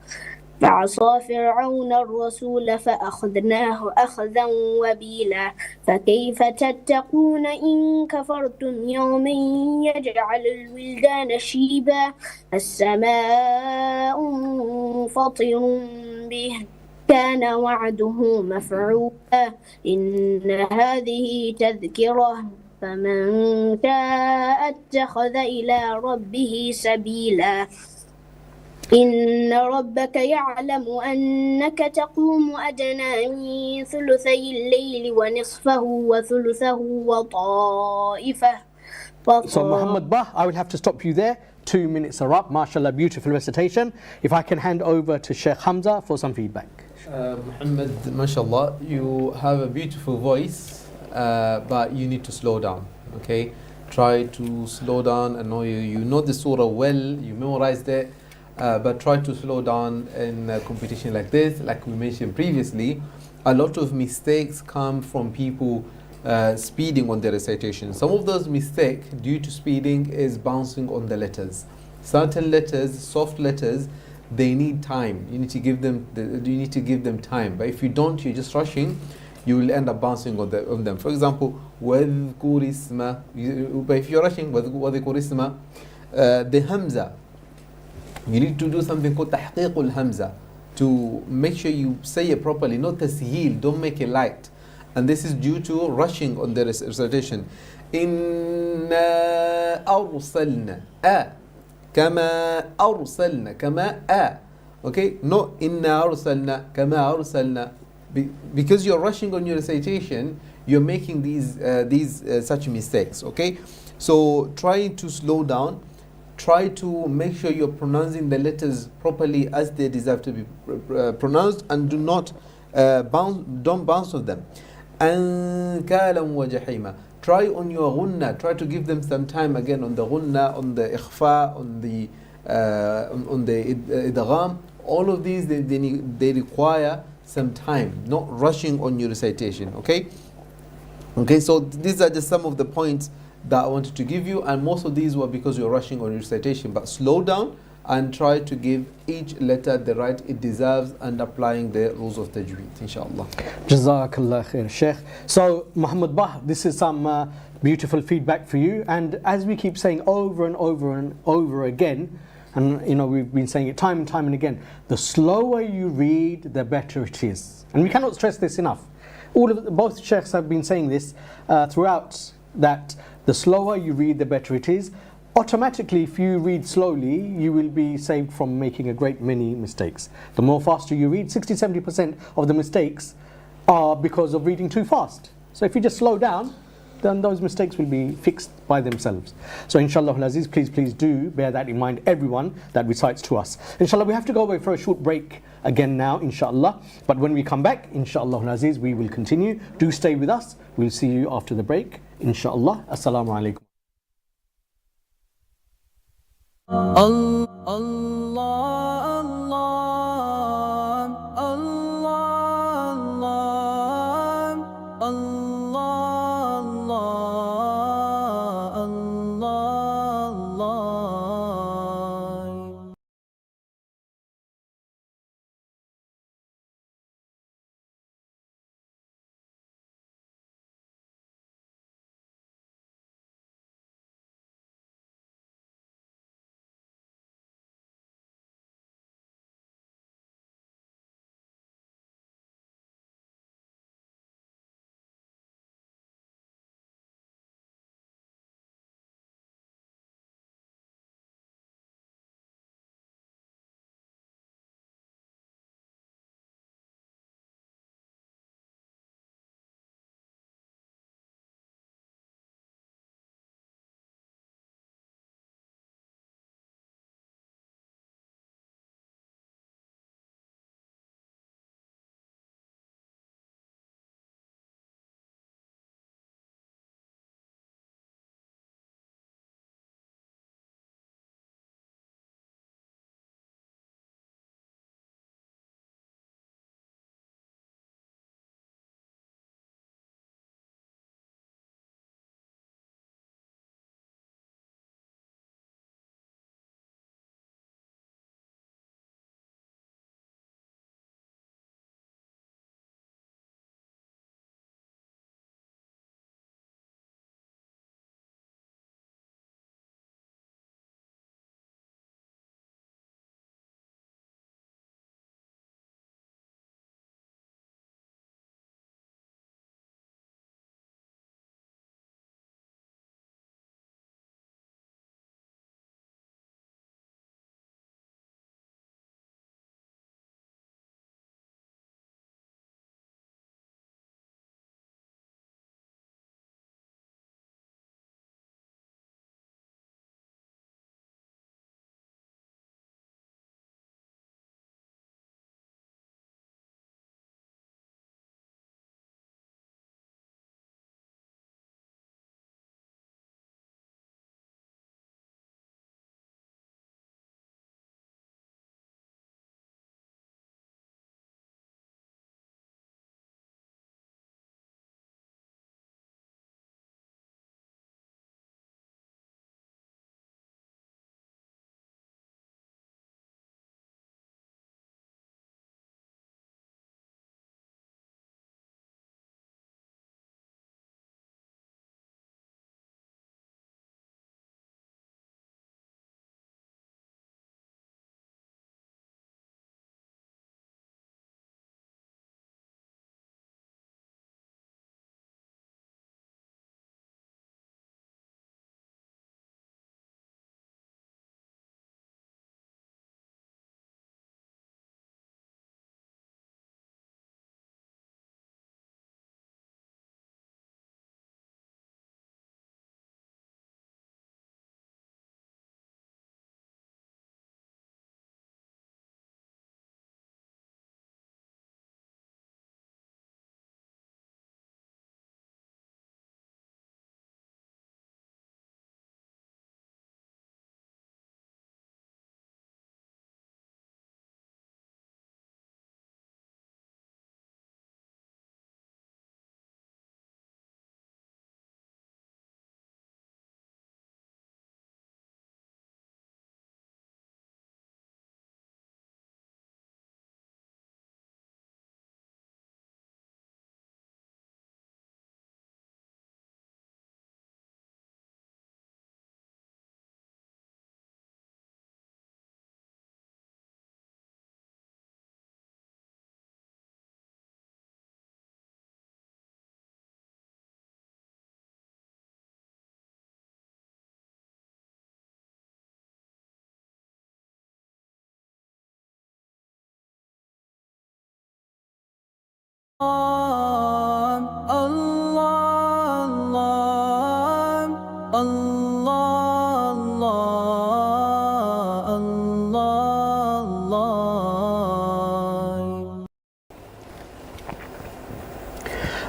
فعصى فرعون الرسول فأخذناه أخذا وبيلا فكيف تتقون إن كفرتم يوما يجعل الولدان شيبا السماء منفطر به كان وعده مفعولا إن هذه تذكرة فمن شاء اتخذ إلى ربه سبيلا إن ربك يعلم أنك تقوم أدنى من ثلثي الليل ونصفه وثلثه وطائفة So Muhammad Bah, I will have to stop you there. 2 minutes are up. MashaAllah, beautiful recitation. If I can hand over to Sheikh Hamza for some feedback. Muhammad, mashallah, you have a beautiful voice, but you need to slow down, okay? Try to slow down. I know you know the surah well, you memorized it, but try to slow down in a competition like this. Like we mentioned previously, a lot of mistakes come from people speeding on the recitation. Some of those mistakes due to speeding is bouncing on the letters. Certain letters, soft letters, they need time. You need to give them time. But if you don't, you're just rushing, you will end up bouncing on them. For example, وَذْكُرِ اسْمَ. But if you're rushing, وَذْكُرِ اسْمَ, the hamza, you need to do something called تحقيق الhamza to make sure you say it properly, not tasheel, don't make it light. And this is due to rushing on the recitation. إِنَّا أَرْسَلْنَا كما أرسلنا كما okay, no إنا أرسلنا كما أرسلنا. Because you're rushing on your recitation, you're making these such mistakes, okay? So try to slow down, try to make sure you're pronouncing the letters properly as they deserve to be pronounced, and do not don't bounce on them. أنكالا وجحيما. Try on your ghunna, try to give them some time again on the ghunna, on the ikhfa, on the idgham. All of these, they require some time, not rushing on your recitation, okay? Okay, so these are just some of the points that I wanted to give you, and most of these were because you're rushing on your recitation. But slow down and try to give each letter the right it deserves and applying the rules of tajweed, inshallah. Jazakallah khair, Sheikh. So, Muhammad Bah, this is some beautiful feedback for you. And as we keep saying over and over and over again, and you know we've been saying it time and time and again, the slower you read, the better it is. And we cannot stress this enough. Both Sheikhs have been saying this throughout, that the slower you read, the better it is. automatically, if you read slowly, you will be saved from making a great many mistakes. The more faster you read, 60-70% of the mistakes are because of reading too fast. So if you just slow down, then those mistakes will be fixed by themselves. So inshallah al-Aziz, please do bear that in mind, everyone that recites to us. Inshallah, we have to go away for a short break again now, inshallah. But when we come back, inshallah al-Aziz, we will continue. Do stay with us. We'll see you after the break, inshallah. Assalamu alaikum.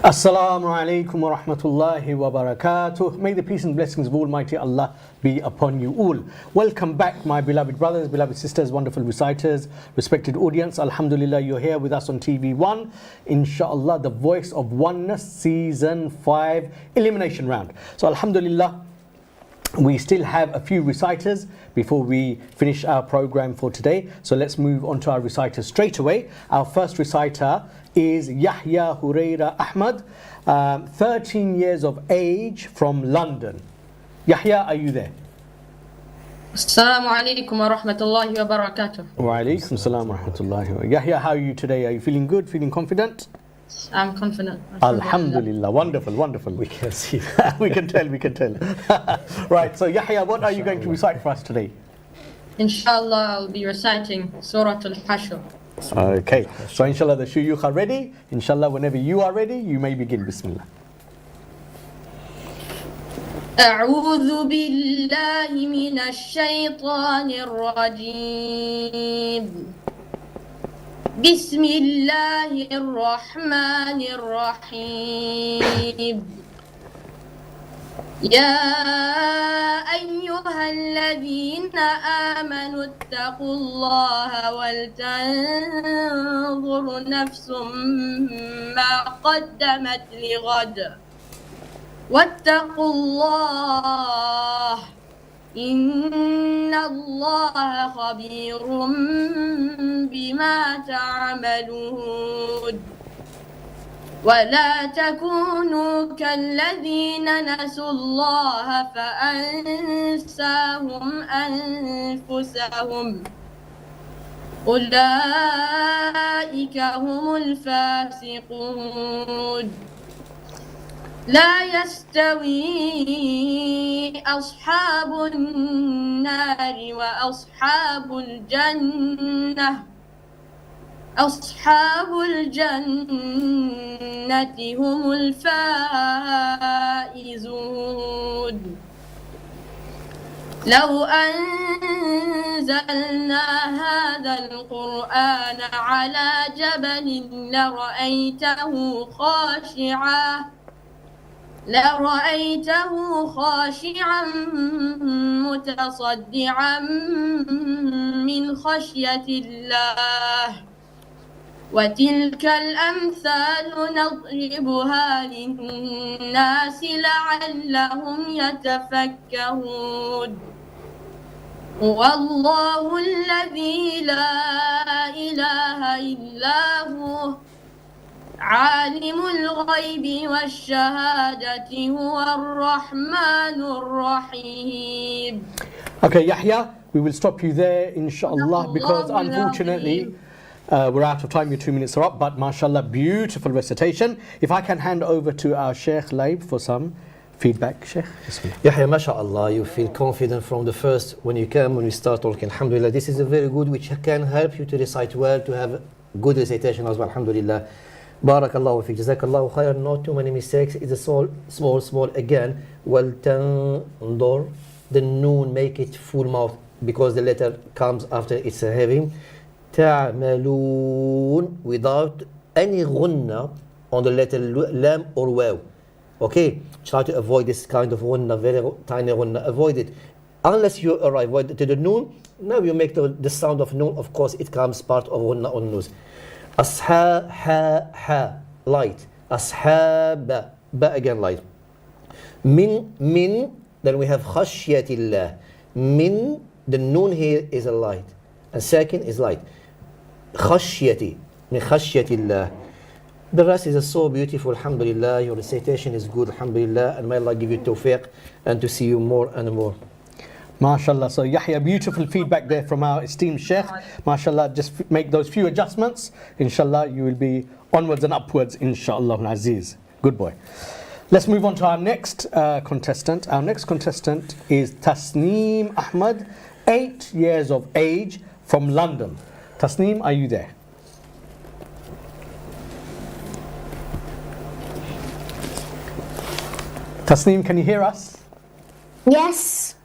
Assalamu alaikum wa rahmatullahi wa barakatuh. May the peace and blessings of Almighty Allah be upon you all. Welcome back, my beloved brothers, beloved sisters, wonderful reciters, respected audience. Alhamdulillah, you're here with us on TV1. Inshallah, the voice of Oneness, Season 5, Elimination Round. So Alhamdulillah, we still have a few reciters before we finish our program for today. So let's move on to our reciters straight away. Our first reciter is Yahya Huraira Ahmad, 13 years of age, from London. Yahya, are you there? Assalamu alaikum wa rahmatullahi wa barakatuh. Wa alaikum salam wa rahmatullahi wa. Yahya, how are you today? Are you feeling good, feeling confident? I'm confident. Alhamdulillah, wonderful, wonderful. We can see that. we can tell. Right, so Yahya, what are you going to recite for us today? Inshallah, I'll be reciting Surah Al-Hashr. Okay, so inshallah the shuyukh are ready. Inshallah, whenever you are ready, you may begin. Bismillah. أعوذ بالله من الشيطان الرجيم. بسم الله الرحمن الرحيم. يا أيها الذين آمنوا اتقوا الله ولتنظر نفس ما قدمت لغد واتقوا الله إن الله خبير بما تعملون. ولا تكونوا كالذين نسوا الله فأنساهم أنفسهم أولئك هم الفاسقون. لا يستوي أصحاب النار وأصحاب الجنة. أصحاب الجنة هم الفائزون. لو أنزلنا هذا القرآن على جبل لرأيته خاشعا متصدعا من خشية الله. وتلك الأمثال نضربها للناس لعلهم يتفكرون. والله الذي لا إله إلا هو عالم الغيب والشهادة هو الرحمن الرحيم. Okay, Yahya, we will stop you there, inshallah, because unfortunately we're out of time. Your 2 minutes are up, but mashallah, beautiful recitation. If I can hand over to our Sheikh Laib for some feedback, Sheikh. Bismillah. Yahya, mashallah, you feel confident from the first when you we start talking. Alhamdulillah, this is a very good which can help you to recite well, to have good recitation as well. Alhamdulillah. Barakallahu fi, jazakallahu khairan. Not too many mistakes. It's a small again. Well tandur, the noon, make it full mouth because the letter comes after it's heavy. Ta'malun, without any ghunna on the letter lam or waw. Okay, try to avoid this kind of ghunna, very tiny ghunna. Avoid it unless you arrive to the noon. Now you make the sound of noon. Of course, it comes part of ghunna on nose. Ashab, ha, light. Ashab, ba again light. Min, then we have khashyatillah. Min, the noon here is a light, and second is light. Khashyati, min khashyatillah. The rest is so beautiful, alhamdulillah. Your recitation is good, alhamdulillah, and may Allah give you tawfiq and to see you more and more. MashaAllah. So Yahya, beautiful feedback there from our esteemed Sheikh. MashaAllah, just make those few adjustments. Inshallah, you will be onwards and upwards, inshallah al-Aziz. Good boy. Let's move on to our next contestant. Our next contestant is Tasneem Ahmad, 8 years of age, from London. Tasneem, are you there? Tasneem, can you hear us? Yes.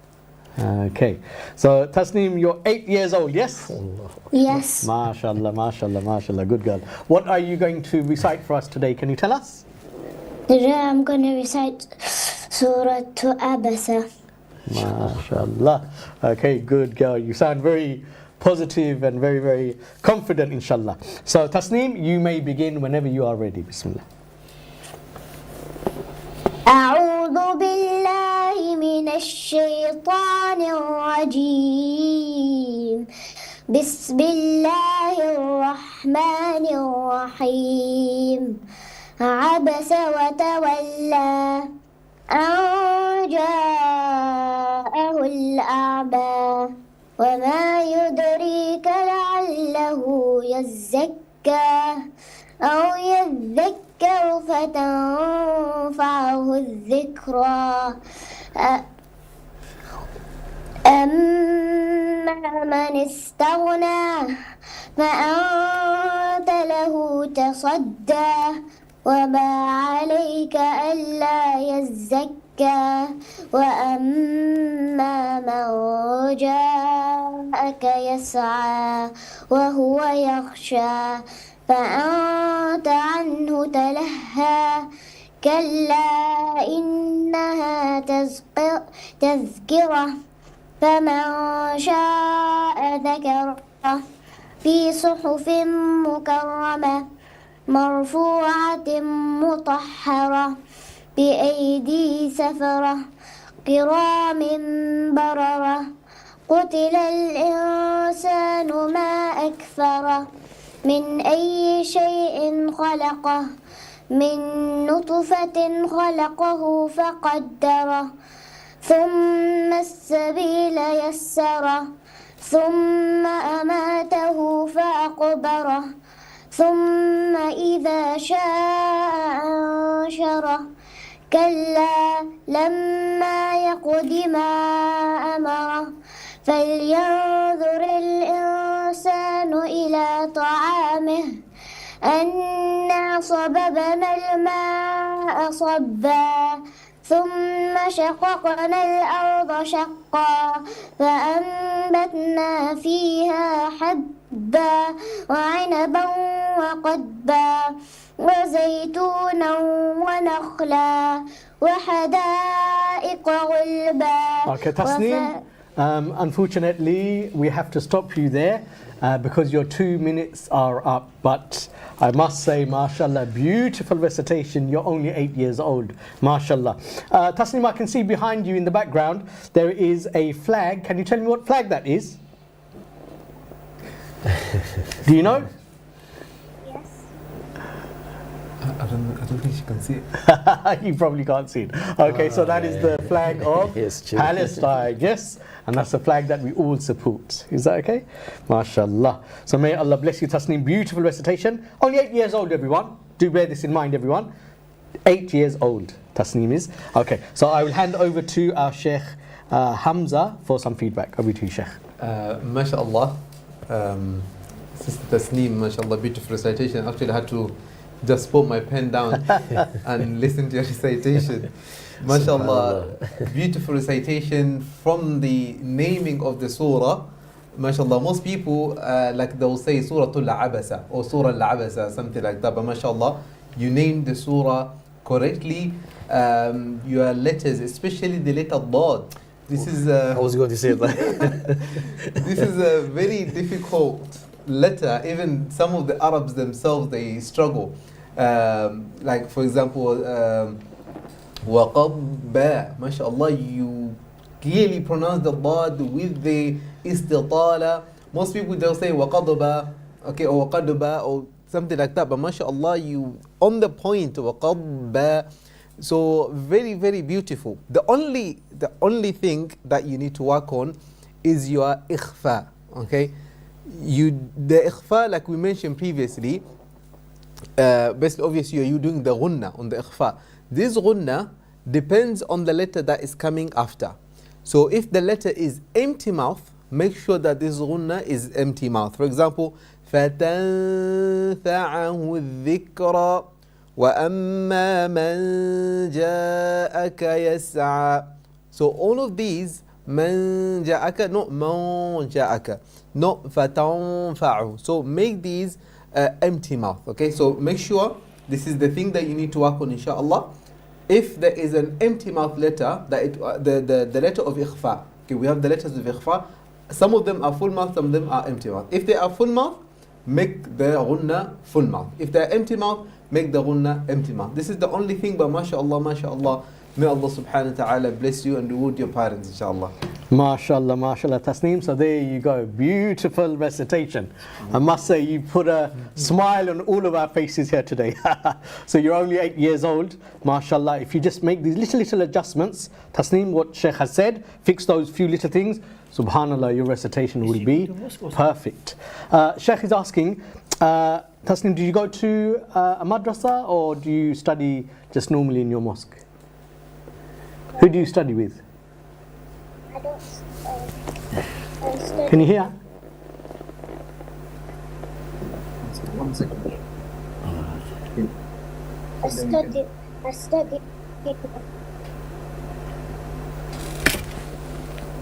Okay. So Tasneem, you're 8 years old, yes? Yes. MashaAllah, MashaAllah, MashaAllah. Good girl. What are you going to recite for us today? Can you tell us? Today I'm going to recite Surah Abasa. MashaAllah. Okay, good girl. You sound very positive and very, very confident, inshallah. So Tasneem, you may begin whenever you are ready. Bismillah. أعوذ بالله من الشيطان الرجيم بسم الله الرحمن الرحيم عبس وتولى أن جاءه الأعمى وما يدريك لعله يزكى أو يذكر فتنفعه الذكرى أما من استغنى فأنت له تصدى وما عليك ألا يزكى وأما من جاءك يسعى وهو يخشى فأنت عنه تلهى كلا إنها تذكرة فمن شاء ذكره في صحف مكرمة مرفوعة مطهرة بأيدي سفرة كرام بررة قتل الإنسان ما أكفره من أي شيء خلقه من نطفة خلقه فقدره ثم السبيل يسره ثم أماته فأقبره ثم إذا شاء أنشره كلا لما يقض ما أمره فلينظر الإنسان إلى طعامه أنا صببنا الماء صبا ثم شققنا الأرض شقا فأنبتنا فيها حبا وعنبا وقضبا وزيتونا ونخلا وحدائق غلبا. Okay, Tasneem, unfortunately we have to stop you there because your 2 minutes are up, but I must say, mashallah, beautiful recitation. You're only 8 years old, mashallah. Tasneem, I can see behind you in the background there is a flag. Can you tell me what flag that is? Do you know? I don't think she can see it. You probably can't see it. Okay, so that is the flag of Yes, true. Palestine, yes? And that's the flag that we all support. Is that okay? MashaAllah. So may Allah bless you, Tasneem. Beautiful recitation. Only 8 years old, everyone. Do bear this in mind, everyone. 8 years old, Tasneem is. Okay, so I will hand over to our Sheikh Hamza for some feedback. Over to you, Sheikh. MashaAllah. Sister Tasneem, MashaAllah, beautiful recitation. Actually, I had to just put my pen down and listen to your recitation. MashaAllah, beautiful recitation from the naming of the surah. MashaAllah, most people like they'll say Surah Al-Abasa or Surah Al-Abasa, something like that. But MashaAllah, you named the surah correctly. Your letters, especially the letter Dad. This is I was going to say that. this is a very difficult letter. Even some of the Arabs themselves, they struggle. Like for example, وَقَضْبَ, MashaAllah, you clearly pronounce the Dad with the istitala. Most people, they'll say وَقَضْبَ, okay, or وَقَضْبَ, or something like that. But MashaAllah, you on the point, وَقَضْبَ. So very, very beautiful. The only thing that you need to work on is your ikhfa. Okay, the ikhfa, like we mentioned previously, basically obviously you're doing the ghunna on the ikhfa. This ghunna depends on the letter that is coming after. So if the letter is empty mouth, make sure that this ghunna is empty mouth. For example, فَتَنْفَعَهُ الذِّكْرَى وَأَمَّا مَنْ جَاءَكَ يَسْعَى. So all of these, مَنْ جَاءَكَ, not مَنْ جَاءَكَ, not فَتَنْفَعُ. So make these empty mouth. Okay, so make sure this is the thing that you need to work on, inshallah. If there is an empty mouth letter, that the letter of ikhfa. Okay, we have the letters of ikhfa. Some of them are full mouth, some of them are empty mouth. If they are full mouth, make the ghunna full mouth. If they are empty mouth, make the ghunna empty mouth. This is the only thing, but mashallah, mashallah, may Allah subhanahu wa ta'ala bless you and reward your parents, inshallah. MashaAllah, MashaAllah, Tasneem. So there you go. Beautiful recitation. I must say, you put a smile on all of our faces here today. So you're only 8 years old. MashaAllah, if you just make these little adjustments, Tasneem, what Sheikh has said, fix those few little things, subhanallah, your recitation will be perfect. Sheikh is asking, Tasneem, do you go to a madrasa or do you study just normally in your mosque? Who do you study with? I don't study. Can you hear? One second. I study.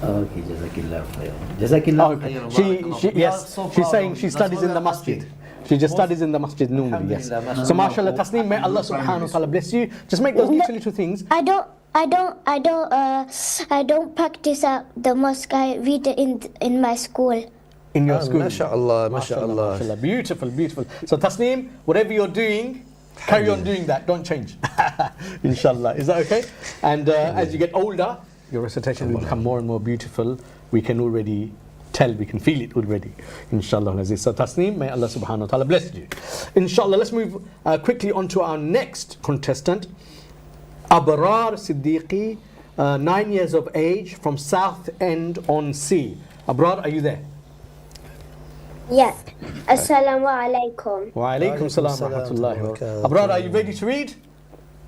Okay, Jazakillah khairan. Jazakillah khairan. Yes, she's saying she studies in the masjid. She just studies in the masjid normally, yes. So mashallah, Tasneem, may Allah subhanahu wa ta'ala bless you. Just make those little things. I don't practice at the mosque. I read it in my school. In your school. MashaAllah, MashaAllah. MashaAllah. Beautiful, beautiful. So Tasneem, whatever you're doing, carry on doing that. Don't change. Inshallah. Is that okay? And as you get older, your recitation will become more and more beautiful. We can already tell, we can feel it already. Inshallah. So Tasneem, may Allah subhanahu wa ta'ala bless you. Inshallah, let's move quickly on to our next contestant. Abrar Siddiqui, 9 years of age, from South End on Sea. Abrar, are you there? Yes. Assalamu alaikum. Wa alaikum salam wa rahmatullahi wa barakatuh. Abrar, are you ready to read?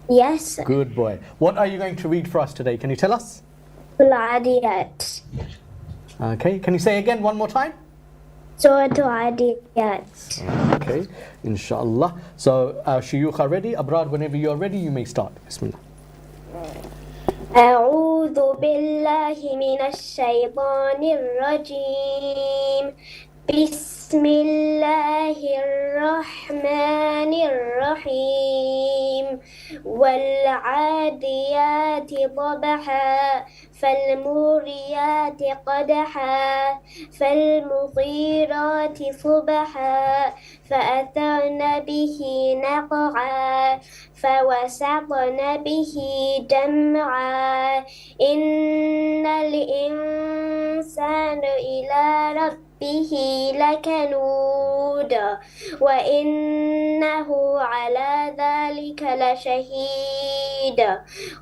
Yes. Good boy. What are you going to read for us today? Can you tell us? Adiyat. Okay, can you say again one more time? Surah Adiyat. Okay, inshallah. So, shuyukh are ready. Abrar, whenever you are ready, you may start. Bismillah. أعوذ بالله من الشيطان الرجيم بسم الله الرحمن الرحيم والعاديات ضبحا فالموريات قدحا فالمغيرات صبحا فأثرن به نقعا فوسطن به جمعا إن الإنسان إلى ربه لكنود وإنه على ذلك لشهيد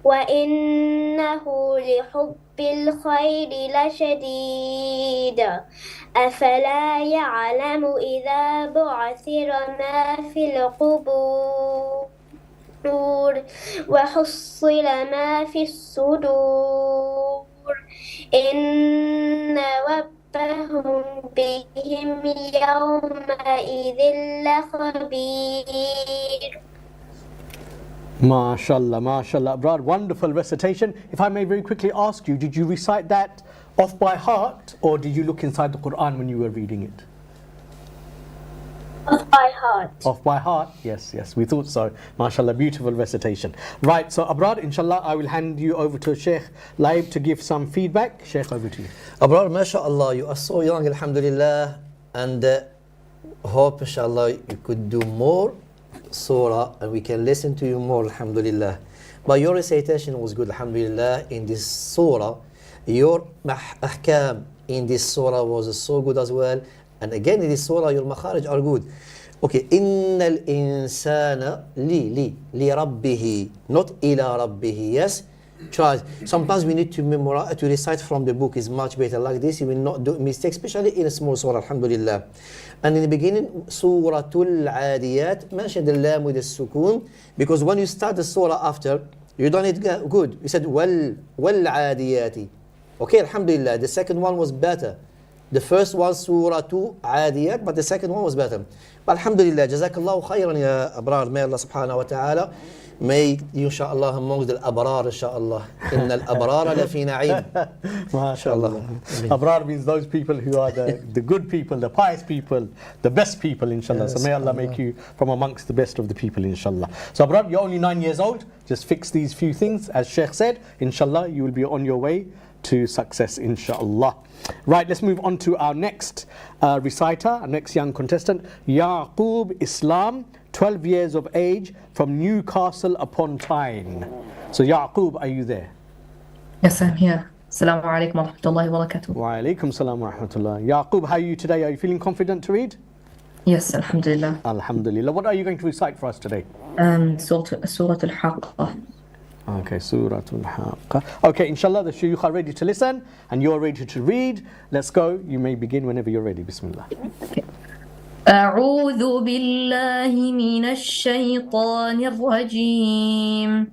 وإنه لحب الخير لشديد أفلا يعلم إذا بعثر ما في القبور وحصل ما في الصدور إن ربهم بهم يومئذ لخبير. MashaAllah, MashaAllah. Abrar, wonderful recitation. If I may very quickly ask you, did you recite that off by heart or did you look inside the Quran when you were reading it? Off by heart. Off by heart? Yes, yes, we thought so. MashaAllah, beautiful recitation. Right, so Abrar, inshallah, I will hand you over to Sheikh Laib to give some feedback. Sheikh, over to you. Abrar, MashaAllah, you are so young, Alhamdulillah, and hope, inshallah, you could do more surah and we can listen to you more, Alhamdulillah. But your recitation was good, Alhamdulillah, in this surah. Your ahkam in this surah was so good as well. And again, in this surah, your makharij are good. Okay, innal insana li rabbihi, not ila rabbihi. Yes, try. Sometimes we need to memorize, to recite from the book is much better. Like this, you will not do mistakes, especially in a small surah. Alhamdulillah. And in the beginning, Suratul Adiyat, mention the lam with the sukun, because when you start the surah after, you done it good. You said wal adiyati. Okay, Alhamdulillah. The second one was better. The first one, Surah 2, Adiyat, but the second one was better. But Alhamdulillah, Jazakallahu khairan ya Abrar. May Allah subhanahu wa ta'ala make you, inshaAllah, amongst the Abrar, inshaAllah. Inna al-Abrara lafi na'im. MashaAllah. Abrar means those people who are the good people, the pious people, the best people, inshallah. So may Allah make you from amongst the best of the people, inshallah. So Abrar, you're only 9 years old. Just fix these few things. As Sheikh said, inshallah, you will be on your way to success, inshallah. Right, let's move on to our next reciter, our next young contestant, Yaqub Islam, 12 years of age, from Newcastle upon Tyne. So Yaqub, are you there? Yes, I'm here. Assalamu alaikum wa rahmatullahi wa barakatuh. Wa alaikum salam wa rahmatullah. Yaqub, how are you today? Are you feeling confident to read? Yes, alhamdulillah. Alhamdulillah. What are you going to recite for us today? Surah Al-Haqqa. Okay, Surah Al-Haqqa. Okay, inshallah, the shuyukh are ready to listen and you're ready to read. Let's go. You may begin whenever you're ready. Bismillah. Okay. أعوذ بالله من الشيطان الرجيم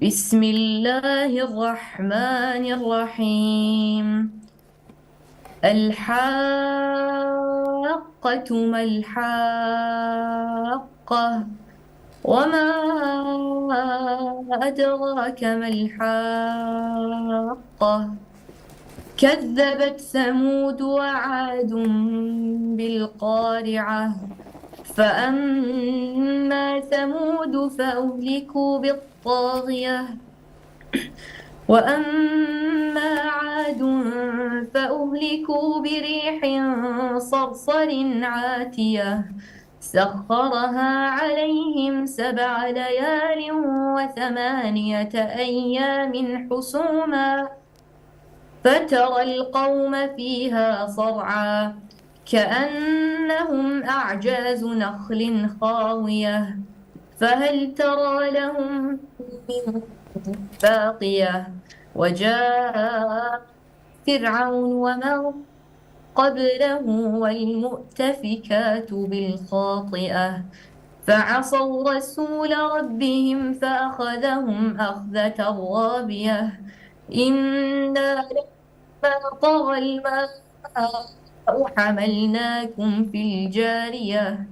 بسم الله الرحمن الرحيم الحاقة ما الحاقة وما أدراك ما الحاقة كذبت ثمود وعاد بالقارعة فأما ثمود فأهلكوا بالطاغية وأما عاد فأهلكوا بريح صرصر عاتية سخرها عليهم 7 ليال و8 أيام حسوما فترى القوم فيها صرعى كأنهم أعجاز نخل خاوية فهل ترى لهم من باقية وجاء فرعون ومن قبله والمؤتفكات بالخاطئة فعصوا رسول ربهم فأخذهم أخذة رابية إنا لما طغى الماء حملناكم في الجارية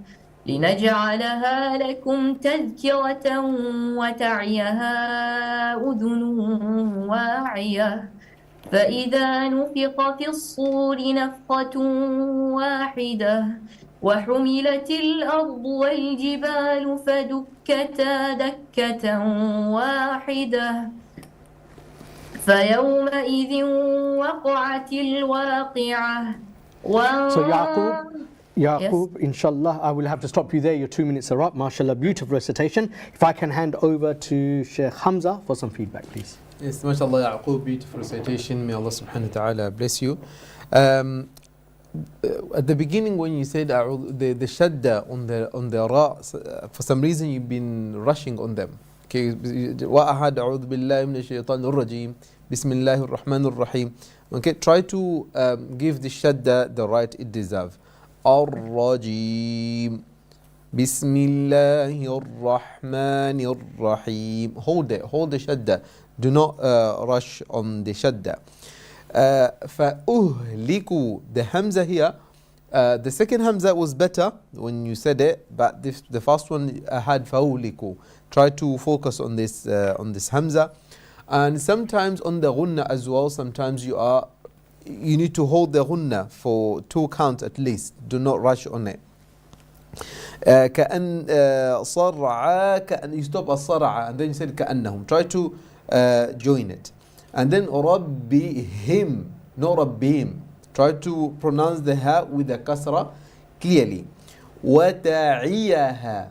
لنجعلها لكم تذكرة وتعيها أذن واعية فإذا نفخ في الصور نفخة واحدة وحملت الأرض والجبال فدكتا دكة واحدة فيومئذ وقعت الواقعة So Yaqub, inshallah, I will have to stop you there. Your 2 minutes are up. MashaAllah, beautiful recitation. If I can hand over to Sheikh Hamza for some feedback, please. Yes, mashallah, Yaqub, beautiful recitation. May Allah subhanahu wa ta'ala bless you. At the beginning when you said the shadda on the ra, for some reason you've been rushing on them. Okay, وَأَحَدْ أَعُوذُ بِاللَّهِ مِنَ الشَّيْطَانِ الرَّجِيمِ بِسْمِ اللَّهِ الرَّحْمَنِ الرَّحِيمِ. Okay, try to give the shadda the right it deserves. الرجيم بسم الله الرحمن الرحيم. Hold the shadda. Do not rush on the shadda. فأهلكوا, the hamza here, the second hamza was better when you said it, but the first one had فأهلكوا. Try to focus on this hamza, and sometimes on the ghunna as well. Sometimes you need to hold the ghunna for 2 counts at least. Do not rush on it. كأن صرعا, كأن you stop الصرعا and then you said كأنهم. Try to join it. And then ربهم, no ربهم. Try to pronounce the ha with the kasra clearly. وتعيها,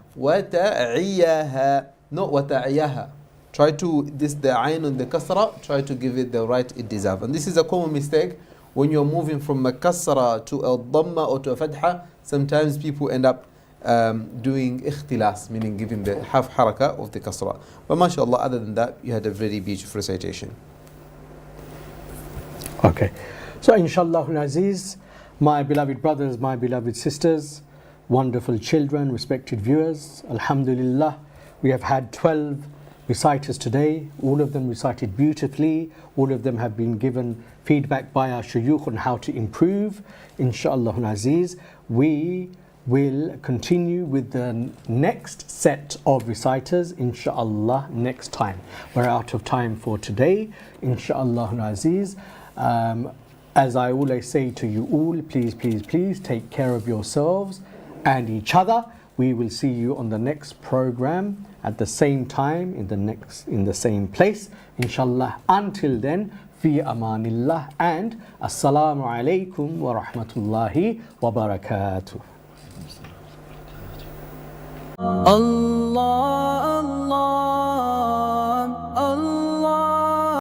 no وتعيها. Try to, the ayn on the kasra, try to give it the right it deserves. And this is a common mistake when you're moving from a kasra to a dhamma or to a fatha. Sometimes people end up doing ikhtilas, meaning giving the half haraka of the kasra. But mashallah, other than that, you had a very beautiful recitation. Okay, so inshallah Aziz, my beloved brothers, my beloved sisters, wonderful children, respected viewers, alhamdulillah, we have had 12 reciters today. All of them recited beautifully. All of them have been given feedback by our shuyukh on how to improve. Inshallah Aziz, we will continue with the next set of reciters, inshallah, next time. We're out of time for today, inshallah Aziz. As I always say to you all, please, please, please take care of yourselves and each other. We will see you on the next program at the same time, in the same place, inshallah. Until then, fi amanillah, and assalamu alaikum wa rahmatullahi wa barakatuh. Allah, Allah, Allah.